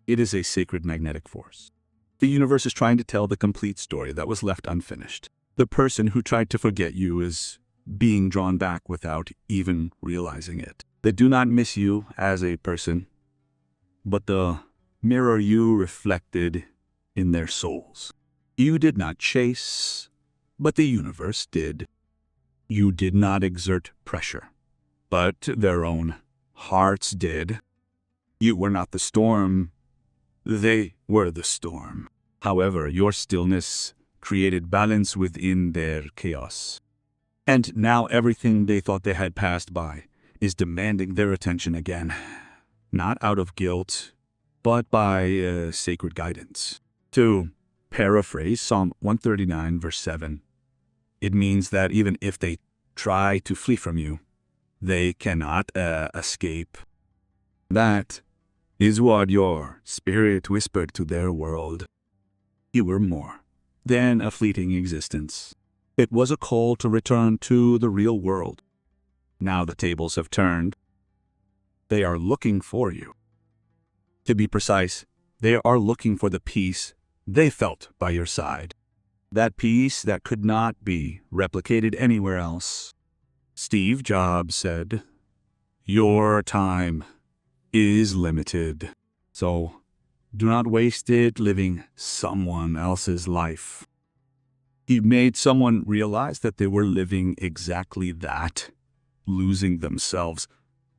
It is a sacred magnetic force. The universe is trying to tell the complete story that was left unfinished. The person who tried to forget you is being drawn back without even realizing it. They do not miss you as a person, but the mirror you reflected in their souls. You did not chase, but the universe did. You did not exert pressure, but their own hearts did. You were not the storm. They were the storm. However, your stillness created balance within their chaos. And now everything they thought they had passed by is demanding their attention again. Not out of guilt, but by sacred guidance. To paraphrase Psalm 139, verse 7, it means that even if they try to flee from you, they cannot escape. That is what your spirit whispered to their world. You were more than a fleeting existence. It was a call to return to the real world. Now the tables have turned. They are looking for you. To be precise, they are looking for the peace they felt by your side. That peace that could not be replicated anywhere else. Steve Jobs said, "Your time is limited, so do not waste it living someone else's life." He made someone realize that they were living exactly that, losing themselves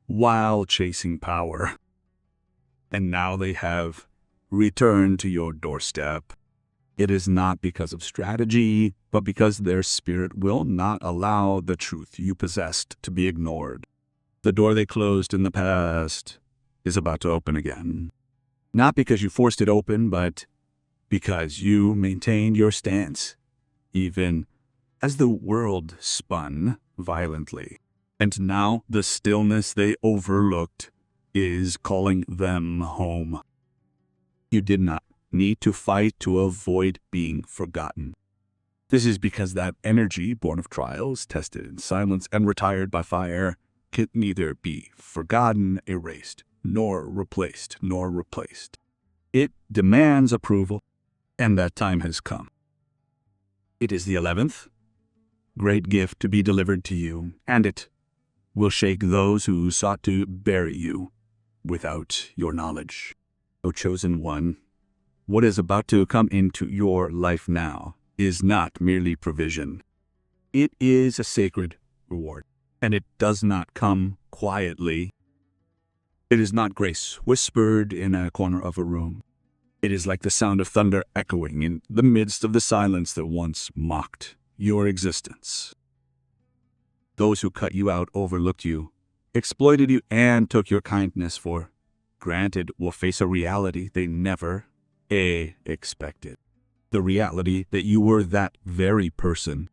while chasing power. And now they have returned to your doorstep. It is not because of strategy, but because their spirit will not allow the truth you possessed to be ignored. The door they closed in the past is about to open again. Not because you forced it open, but because you maintained your stance, even as the world spun violently. And now the stillness they overlooked is calling them home. You did not need to fight to avoid being forgotten. This is because that energy, born of trials, tested in silence, and retired by fire, can neither be forgotten, erased, nor replaced. It demands approval, and that time has come. It is the 11th great gift to be delivered to you, and it will shake those who sought to bury you without your knowledge. O chosen one, what is about to come into your life now is not merely provision. It is a sacred reward, and it does not come quietly. It is not grace whispered in a corner of a room. It is like the sound of thunder echoing in the midst of the silence that once mocked your existence. Those who cut you out, overlooked you, exploited you, and took your kindness for granted will face a reality they never expected. The reality that you were that very person.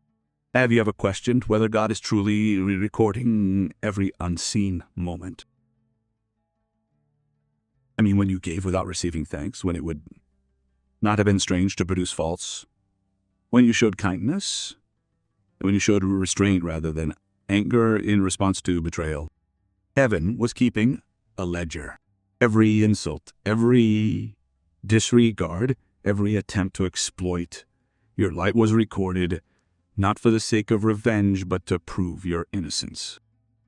Have you ever questioned whether God is truly recording every unseen moment? I mean, when you gave without receiving thanks, when it would not have been strange to produce faults, when you showed kindness, when you showed restraint rather than anger in response to betrayal. Heaven was keeping a ledger. Every insult, every disregard, every attempt to exploit your light was recorded, not for the sake of revenge, but to prove your innocence.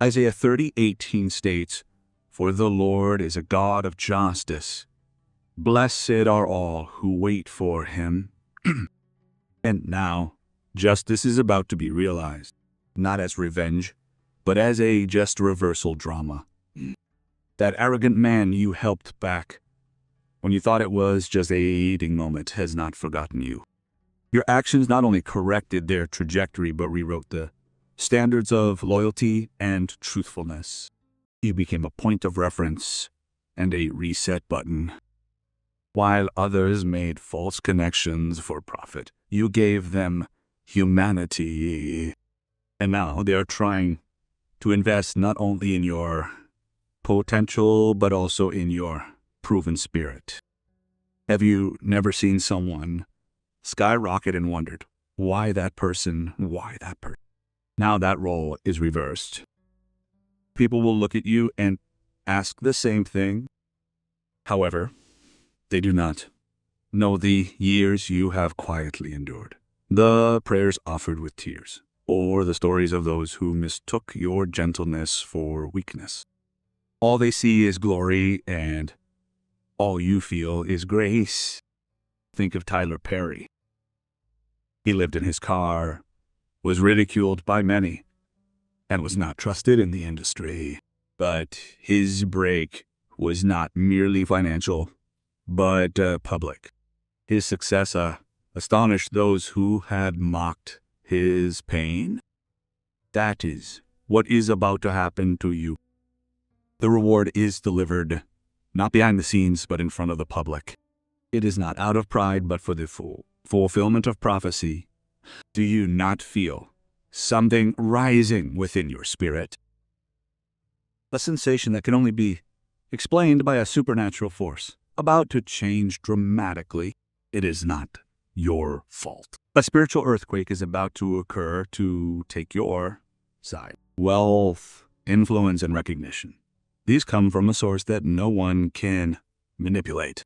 Isaiah 30:18 states, "For the Lord is a God of justice. Blessed are all who wait for him." And now, justice is about to be realized, not as revenge, but as a just reversal drama. That arrogant man you helped back when you thought it was just a fleeting moment, has not forgotten you. Your actions not only corrected their trajectory, but rewrote the standards of loyalty and truthfulness. You became a point of reference and a reset button. While others made false connections for profit, you gave them humanity. And now they are trying to invest not only in your potential, but also in your proven spirit. Have you never seen someone skyrocket and wondered, why that person? Now that role is reversed. People will look at you and ask the same thing. However, they do not know the years you have quietly endured, the prayers offered with tears, or the stories of those who mistook your gentleness for weakness. All they see is glory, and all you feel is grace. Think of Tyler Perry. He lived in his car, was ridiculed by many, and was not trusted in the industry. But his break was not merely financial, but public. His success astonished those who had mocked his pain. That is what is about to happen to you. The reward is delivered, not behind the scenes, but in front of the public. It is not out of pride, but for the fulfillment of prophecy. Do you not feel something rising within your spirit? A sensation that can only be explained by a supernatural force, about to change dramatically. It is not your fault. A spiritual earthquake is about to occur to take your side. Wealth, influence, and recognition. These come from a source that no one can manipulate.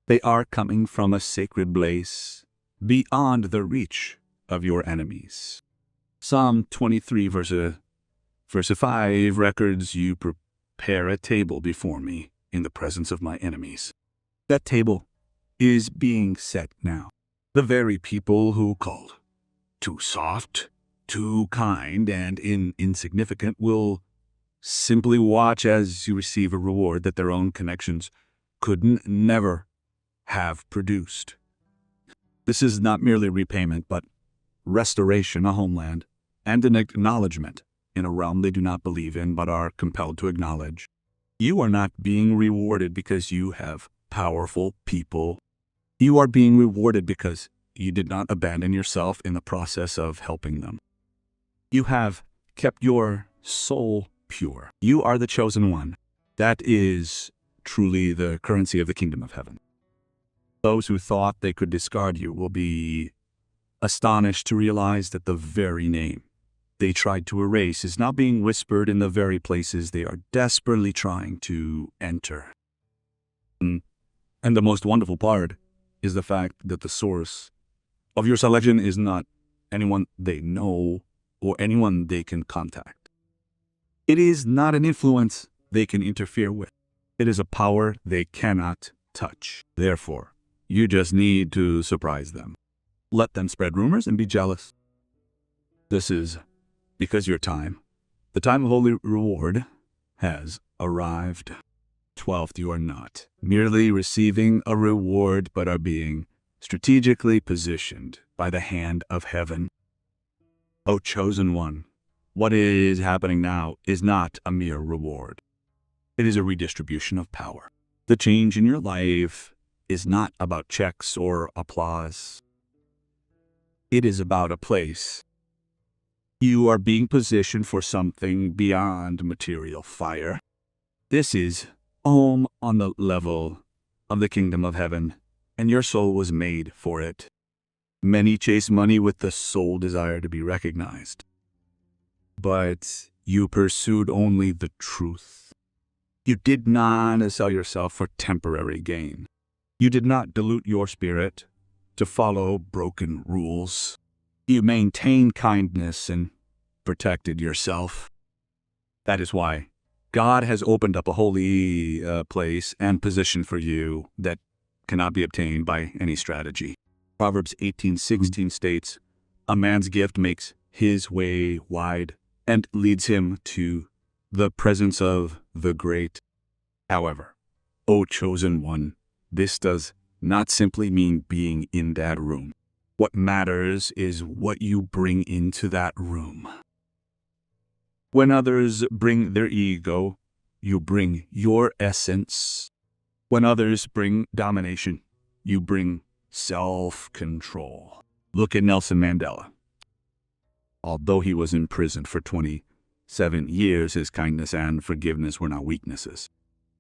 They are coming from a sacred place beyond the reach of your enemies. Psalm 23 verse 5 records, you prepare a table before me in the presence of my enemies. That table is being set now. The very people who called too soft, too kind, and insignificant will simply watch as you receive a reward that their own connections could never have produced. This is not merely repayment, but restoration, a homeland, and an acknowledgement in a realm they do not believe in, but are compelled to acknowledge. You are not being rewarded because you have powerful people. You are being rewarded because you did not abandon yourself in the process of helping them. You have kept your soul pure. You are the chosen one. That is truly the currency of the kingdom of heaven. Those who thought they could discard you will be astonished to realize that the very name they tried to erase is now being whispered in the very places they are desperately trying to enter. And the most wonderful part is the fact that the source of your selection is not anyone they know or anyone they can contact. It is not an influence they can interfere with. It is a power they cannot touch. Therefore, you just need to surprise them. Let them spread rumors and be jealous. This is because your time, the time of holy reward, has arrived. 12th, you are not merely receiving a reward, but are being strategically positioned by the hand of heaven. O chosen one, what is happening now is not a mere reward. It is a redistribution of power. The change in your life is not about checks or applause. It is about a place. You are being positioned for something beyond material fire. This is home on the level of the kingdom of heaven, and your soul was made for it. Many chase money with the sole desire to be recognized. But you pursued only the truth. You did not sell yourself for temporary gain. You did not dilute your spirit to follow broken rules. You maintained kindness and protected yourself. That is why God has opened up a holy place and position for you that cannot be obtained by any strategy. Proverbs 18:16 states, a man's gift makes his way wide and leads him to the presence of the great. However, O chosen one, this does not simply mean being in that room. What matters is what you bring into that room. When others bring their ego, you bring your essence. When others bring domination, you bring self-control. Look at Nelson Mandela. Although he was imprisoned for 27 years, his kindness and forgiveness were not weaknesses.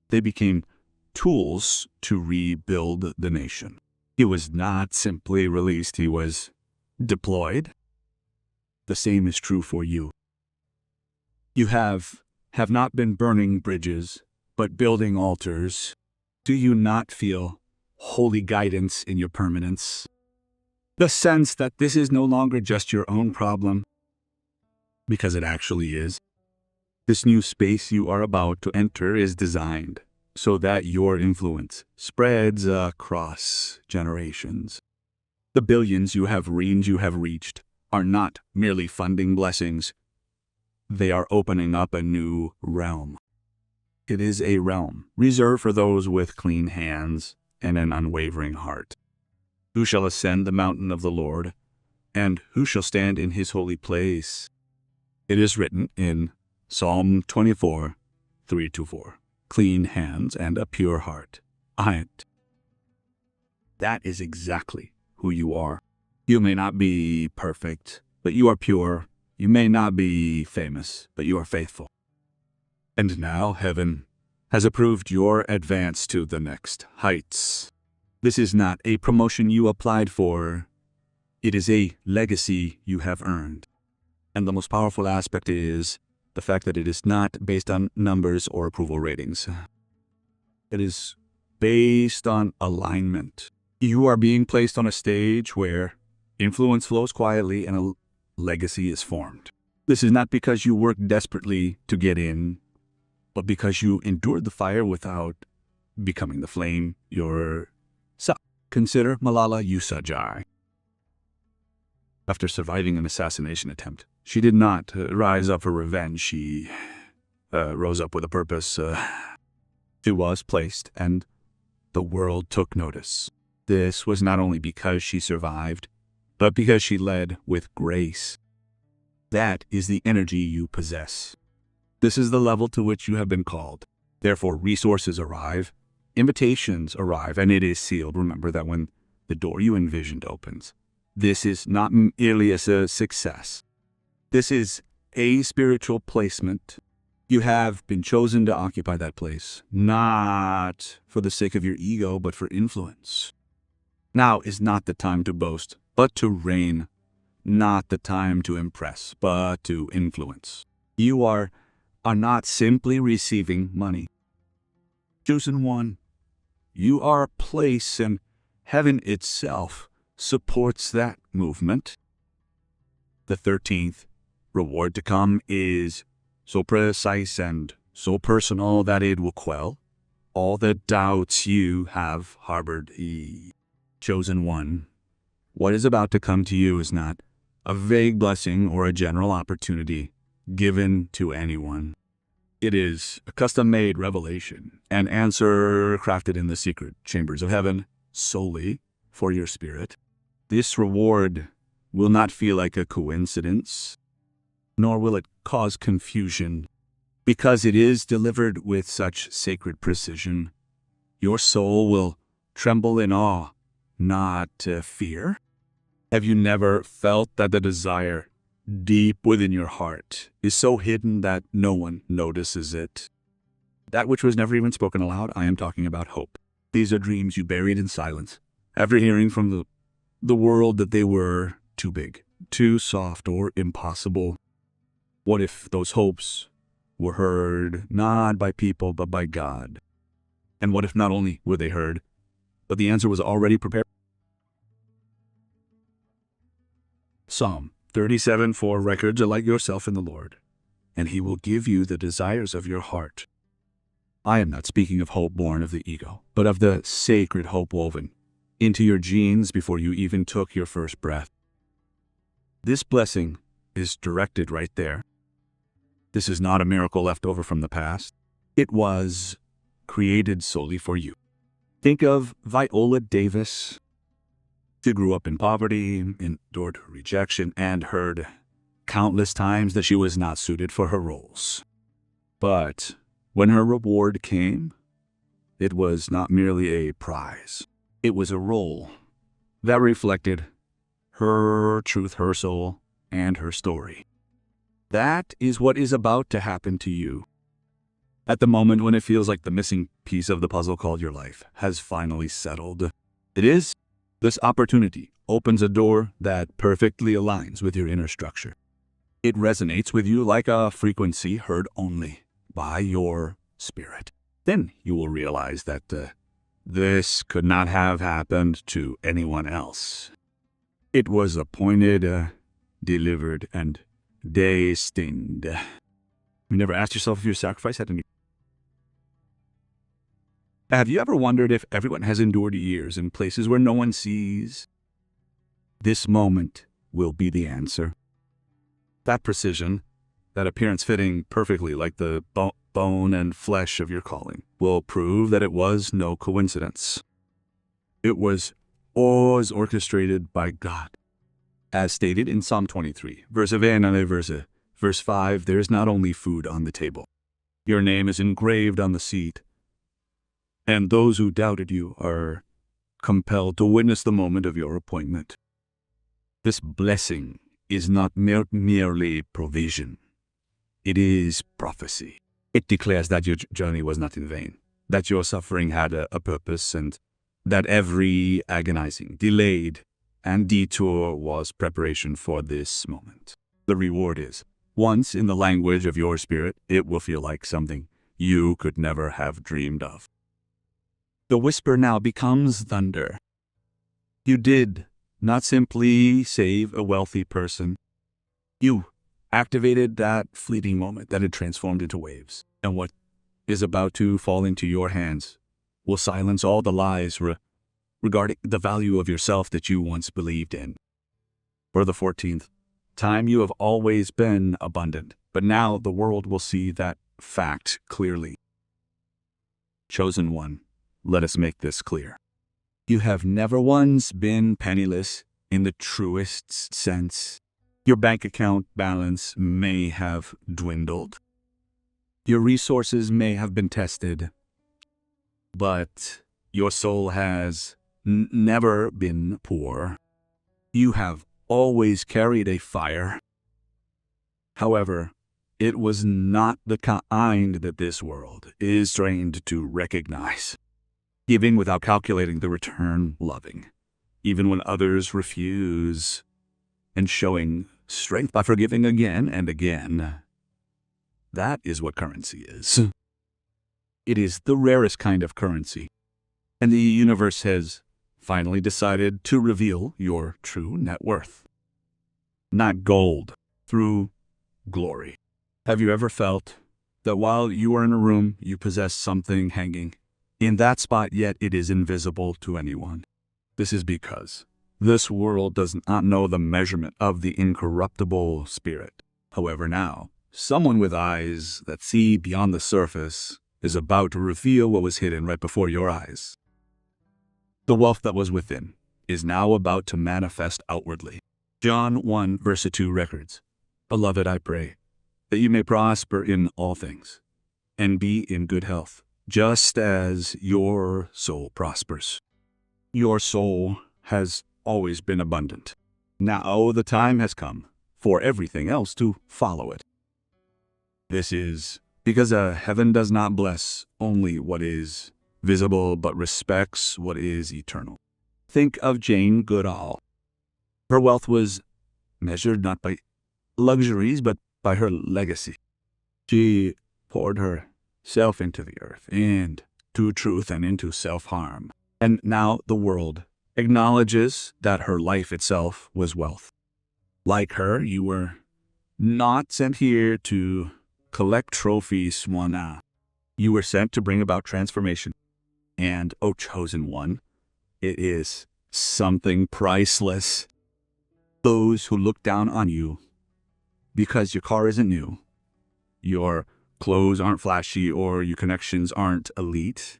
They became tools to rebuild the nation. He was not simply released, he was deployed. The same is true for you. You have not been burning bridges, but building altars. Do you not feel holy guidance in your permanence? The sense that this is no longer just your own problem, because it actually is. This new space you are about to enter is designed so that your influence spreads across generations. The billions you have reached are not merely funding blessings. They are opening up a new realm. It is a realm reserved for those with clean hands and an unwavering heart. Who shall ascend the mountain of the Lord, and who shall stand in his holy place? It is written in Psalm 24, 3-4. Clean hands and a pure heart. That is exactly who you are. You may not be perfect, but you are pure. You may not be famous, but you are faithful. And now heaven has approved your advance to the next heights. This is not a promotion you applied for. It is a legacy you have earned. And the most powerful aspect is the fact that it is not based on numbers or approval ratings. It is based on alignment. You are being placed on a stage where influence flows quietly and a legacy is formed. This is not because you worked desperately to get in, but because you endured the fire without becoming the flame yourself. Consider Malala Yousafzai. After surviving an assassination attempt, she did not rise up for revenge. She rose up with a purpose. She was placed, and the world took notice. This was not only because she survived, but because she led with grace. That is the energy you possess. This is the level to which you have been called. Therefore, resources arrive, invitations arrive, and it is sealed. Remember that when the door you envisioned opens, this is not merely a success. This is a spiritual placement. You have been chosen to occupy that place, not for the sake of your ego, but for influence. Now is not the time to boast, but to reign. Not the time to impress, but to influence. You are not simply receiving money. Chosen one, you are a place, and heaven itself supports that movement. The 13th reward to come is so precise and so personal that it will quell all the doubts you have harbored. Chosen one, what is about to come to you is not a vague blessing or a general opportunity given to anyone. It is a custom-made revelation, an answer crafted in the secret chambers of heaven solely for your spirit. This reward will not feel like a coincidence, nor will it cause confusion, because it is delivered with such sacred precision. Your soul will tremble in awe, not fear. Have you never felt that the desire deep within your heart is so hidden that no one notices it? That which was never even spoken aloud, I am talking about hope. These are dreams you buried in silence, after hearing from the world that they were too big, too soft, or impossible. What if those hopes were heard not by people, but by God? And what if not only were they heard, but the answer was already prepared? Psalm 37:4 records, delight yourself in the Lord, and he will give you the desires of your heart. I am not speaking of hope born of the ego, but of the sacred hope woven into your genes before you even took your first breath. This blessing is directed right there. This is not a miracle left over from the past. It was created solely for you. Think of Viola Davis. She grew up in poverty, endured rejection, and heard countless times that she was not suited for her roles. But when her reward came, it was not merely a prize. It was a role that reflected her truth, her soul, and her story. That is what is about to happen to you. At the moment when it feels like the missing piece of the puzzle called your life has finally settled, this opportunity opens a door that perfectly aligns with your inner structure. It resonates with you like a frequency heard only by your spirit. Then you will realize that this could not have happened to anyone else. It was appointed, delivered, and destined. You never asked yourself if your sacrifice had any... Have you ever wondered if everyone has endured years in places where no one sees? This moment will be the answer. That precision, that appearance fitting perfectly like the bone and flesh of your calling, will prove that it was no coincidence. It was always orchestrated by God. As stated in Psalm 23, verse 5, there is not only food on the table. Your name is engraved on the seat, and those who doubted you are compelled to witness the moment of your appointment. This blessing is not merely provision. It is prophecy. It declares that your journey was not in vain, that your suffering had a purpose, and that every agonizing, delayed, and detour was preparation for this moment. The reward is, once in the language of your spirit, it will feel like something you could never have dreamed of. The whisper now becomes thunder. You did not simply save a wealthy person. You activated that fleeting moment that had transformed into waves. And what is about to fall into your hands will silence all the lies regarding the value of yourself that you once believed in. For the 14th time, you have always been abundant, but now the world will see that fact clearly. Chosen one, let us make this clear. You have never once been penniless in the truest sense. Your bank account balance may have dwindled. Your resources may have been tested, but your soul has never been poor. You have always carried a fire. However, it was not the kind that this world is trained to recognize. Giving without calculating the return, loving, even when others refuse, and showing strength by forgiving again and again. That is what currency is. It is the rarest kind of currency, and the universe has finally decided to reveal your true net worth. Not gold, through glory. Have you ever felt that while you are in a room, you possess something hanging in that spot, yet it is invisible to anyone? This is because this world does not know the measurement of the incorruptible spirit. However, now, someone with eyes that see beyond the surface is about to reveal what was hidden right before your eyes. The wealth that was within is now about to manifest outwardly. John 1 verse 2 records, Beloved, I pray that you may prosper in all things and be in good health, just as your soul prospers. Your soul has always been abundant. Now the time has come for everything else to follow it. This is because heaven does not bless only what is visible, but respects what is eternal. Think of Jane Goodall. Her wealth was measured not by luxuries, but by her legacy. She poured herself into the earth, into truth, and into self-harm. And now the world acknowledges that her life itself was wealth. Like her, you were not sent here to collect trophies, Moana. You were sent to bring about transformation. And, O chosen one, it is something priceless. Those who look down on you because your car isn't new, your clothes aren't flashy or your connections aren't elite.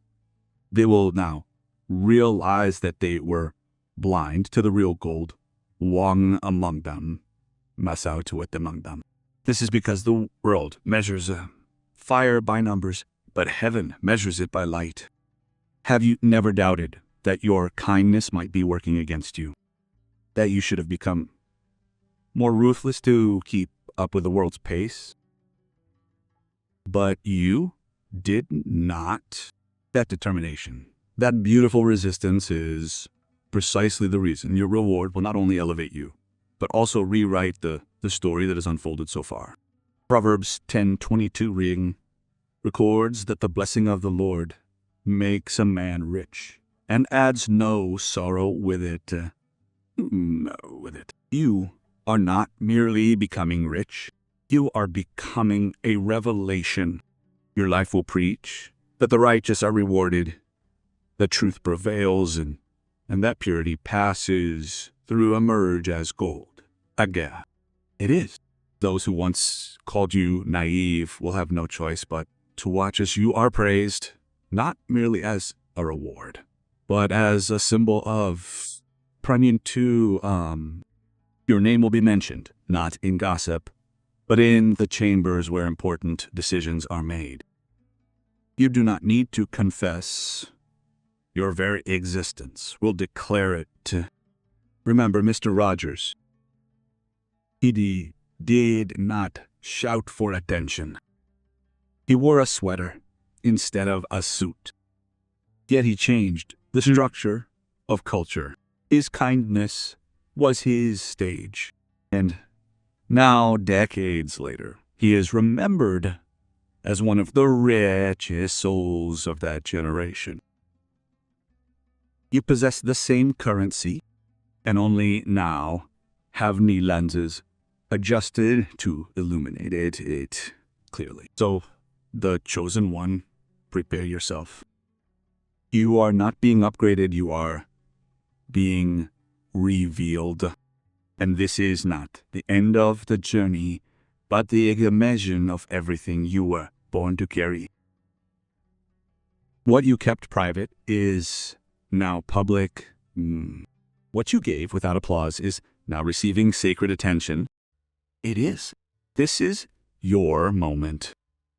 They will now realize that they were blind to the real gold. One among them, masautuit among them. This is because the world measures fire by numbers, but heaven measures it by light. Have you never doubted that your kindness might be working against you? That you should have become more ruthless to keep up with the world's pace? But you did not. That determination, that beautiful resistance is precisely the reason your reward will not only elevate you, but also rewrite the story that has unfolded so far. Proverbs 10:22 records that the blessing of the Lord makes a man rich and adds no sorrow with it. You are not merely becoming rich. You are becoming a revelation. Your life will preach that the righteous are rewarded, that truth prevails, and that purity passes through emerge as gold. Again, it is. Those who once called you naive will have no choice but to watch as you are praised, not merely as a reward, but as a symbol of premium to, your name will be mentioned, not in gossip, but in the chambers where important decisions are made. You do not need to confess. Your very existence will declare it. Remember Mr. Rogers. He did not shout for attention. He wore a sweater instead of a suit. Yet he changed the structure of culture. His kindness was his stage. And now, decades later, he is remembered as one of the richest souls of that generation. You possess the same currency, and only now have new lenses adjusted to illuminate it clearly. So, the chosen one, prepare yourself. You are not being upgraded, you are being revealed. And this is not the end of the journey, but the measure of everything you were born to carry. What you kept private is now public. What you gave without applause is now receiving sacred attention. It is. This is your moment.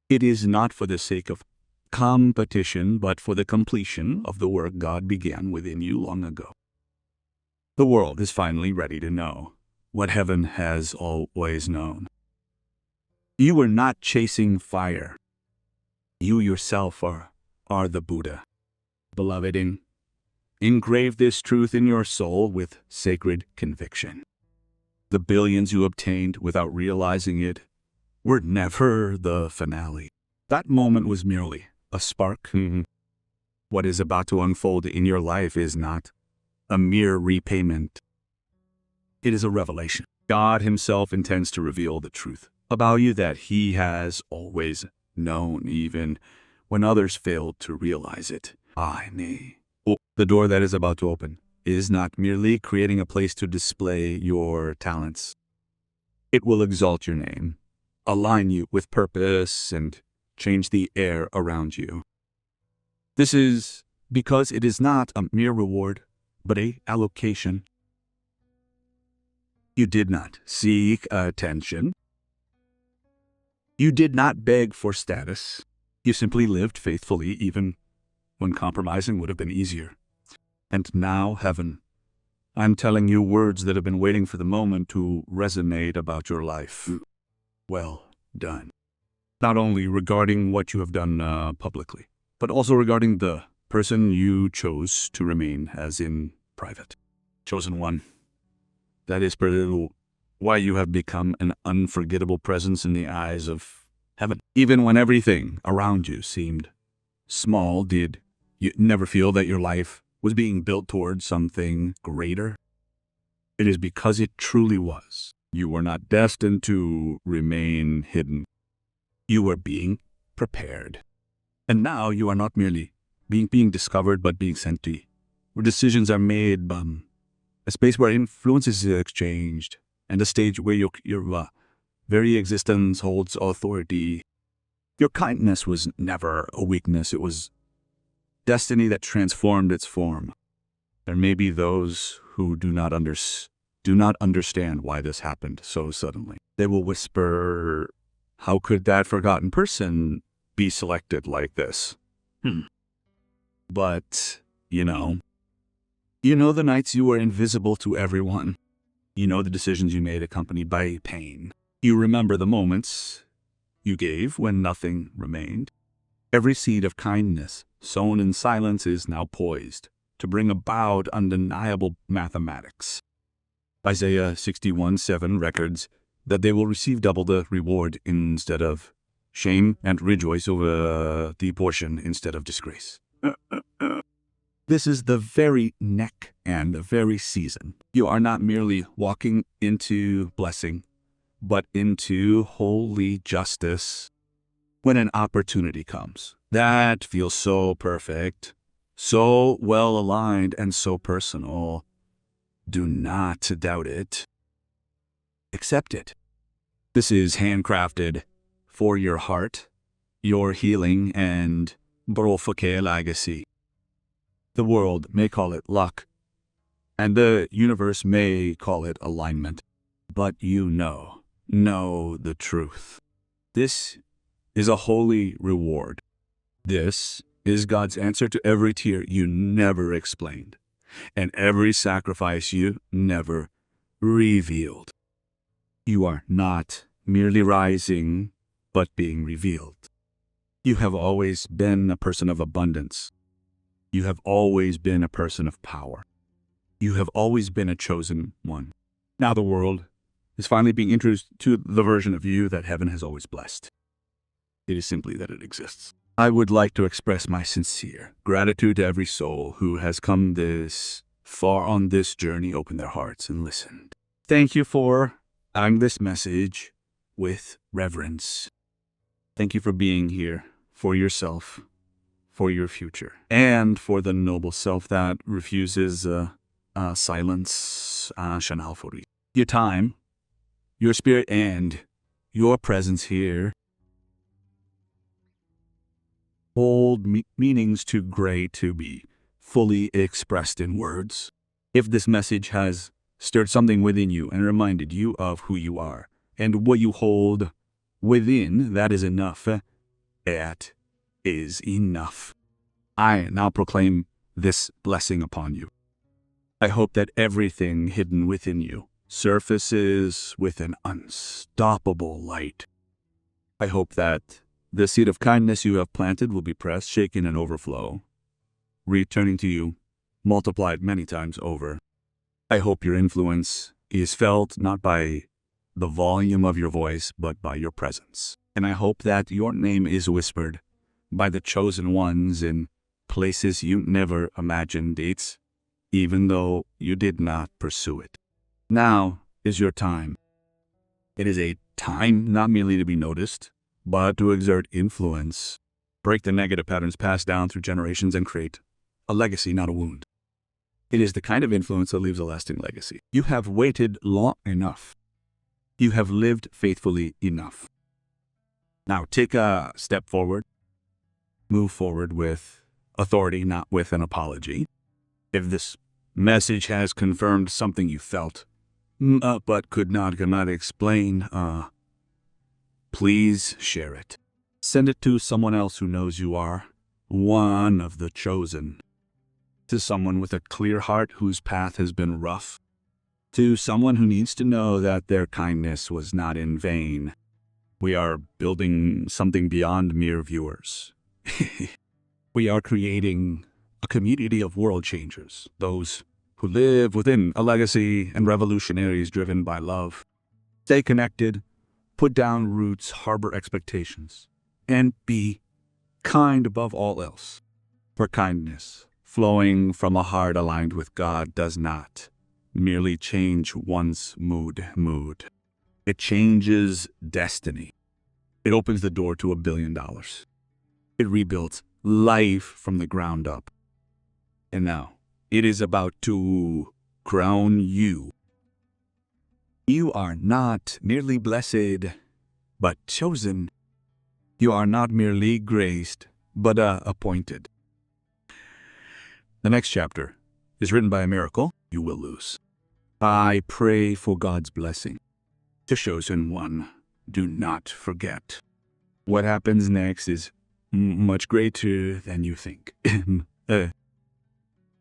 It is not for the sake of competition, but for the completion of the work God began within you long ago. The world is finally ready to know what heaven has always known. You were not chasing fire. You yourself are the Buddha. Beloved, engrave this truth in your soul with sacred conviction. The billions you obtained without realizing it were never the finale. That moment was merely a spark. What is about to unfold in your life is not a mere repayment. It is a revelation. God himself intends to reveal the truth about you that he has always known, even when others failed to realize it. Sain'이. The door that is about to open is not merely creating a place to display your talents. It will exalt your name, align you with purpose, and change the air around you. This is because it is not a mere reward, but a allocation. You did not seek attention. You did not beg for status. You simply lived faithfully even when compromising would have been easier. And now, heaven, I'm telling you words that have been waiting for the moment to resonate about your life. Well done. Not only regarding what you have done publicly, but also regarding the person you chose to remain as in private. Chosen one. That is why you have become an unforgettable presence in the eyes of heaven. Even when everything around you seemed small, did you never feel that your life was being built towards something greater? It is because it truly was. You were not destined to remain hidden. You were being prepared. And now you are not merely being discovered, but being sent to, where decisions are made, a space where influence is exchanged, and a stage where your very existence holds authority. Your kindness was never a weakness. It was destiny that transformed its form. There may be those who do not understand why this happened so suddenly. They will whisper, how could that forgotten person be selected like this? But, you know the nights you were invisible to everyone. You know the decisions you made accompanied by pain. You remember the moments you gave when nothing remained. Every seed of kindness sown in silence is now poised to bring about undeniable mathematics. Isaiah 61:7 records that they will receive double the reward instead of shame and rejoice over the portion instead of disgrace. This is the very neck and the very season. You are not merely walking into blessing, but into holy justice. When an opportunity comes that feels so perfect, so well aligned, and so personal, do not doubt it. Accept it. This is handcrafted for your heart, your healing, and brofoke legacy. The world may call it luck, and the universe may call it alignment, but you know the truth. This is a holy reward. This is God's answer to every tear you never explained, and every sacrifice you never revealed. You are not merely rising, but being revealed. You have always been a person of abundance. You have always been a person of power. You have always been a chosen one. Now the world is finally being introduced to the version of you that heaven has always blessed. It is simply that it exists. I would like to express my sincere gratitude to every soul who has come this far on this journey, opened their hearts, and listened. Thank you for adding this message with reverence. Thank you for being here for yourself, for your future, and for the noble self that refuses silence. Your time, your spirit, and your presence here hold meanings too great to be fully expressed in words. If this message has stirred something within you and reminded you of who you are and what you hold within, that is enough. That is enough. I now proclaim this blessing upon you. I hope that everything hidden within you surfaces with an unstoppable light. I hope that the seed of kindness you have planted will be pressed, shaken, and overflow, returning to you, multiplied many times over. I hope your influence is felt not by the volume of your voice, but by your presence. And I hope that your name is whispered by the chosen ones in places you never imagined it, even though you did not pursue it. Now is your time. It is a time not merely to be noticed, but to exert influence, break the negative patterns passed down through generations, and create a legacy, not a wound. It is the kind of influence that leaves a lasting legacy. You have waited long enough. You have lived faithfully enough. Now take a step forward. Move forward with authority, not with an apology. If this message has confirmed something you felt, but could not explain, please share it. Send it to someone else who knows you are one of the chosen. To someone with a clear heart whose path has been rough. To someone who needs to know that their kindness was not in vain. We are building something beyond mere viewers. We are creating a community of world changers, those who live within a legacy and revolutionaries driven by love. Stay connected, put down roots, harbor expectations, and be kind above all else. For kindness, flowing from a heart aligned with God, does not merely change one's mood. It changes destiny. It opens the door to $1 billion. It rebuilds life from the ground up. And now, it is about to crown you. You are not merely blessed, but chosen. You are not merely graced, but appointed. The next chapter is written by a miracle you will lose. I pray for God's blessing. The chosen one, do not forget. What happens next is much greater than you think.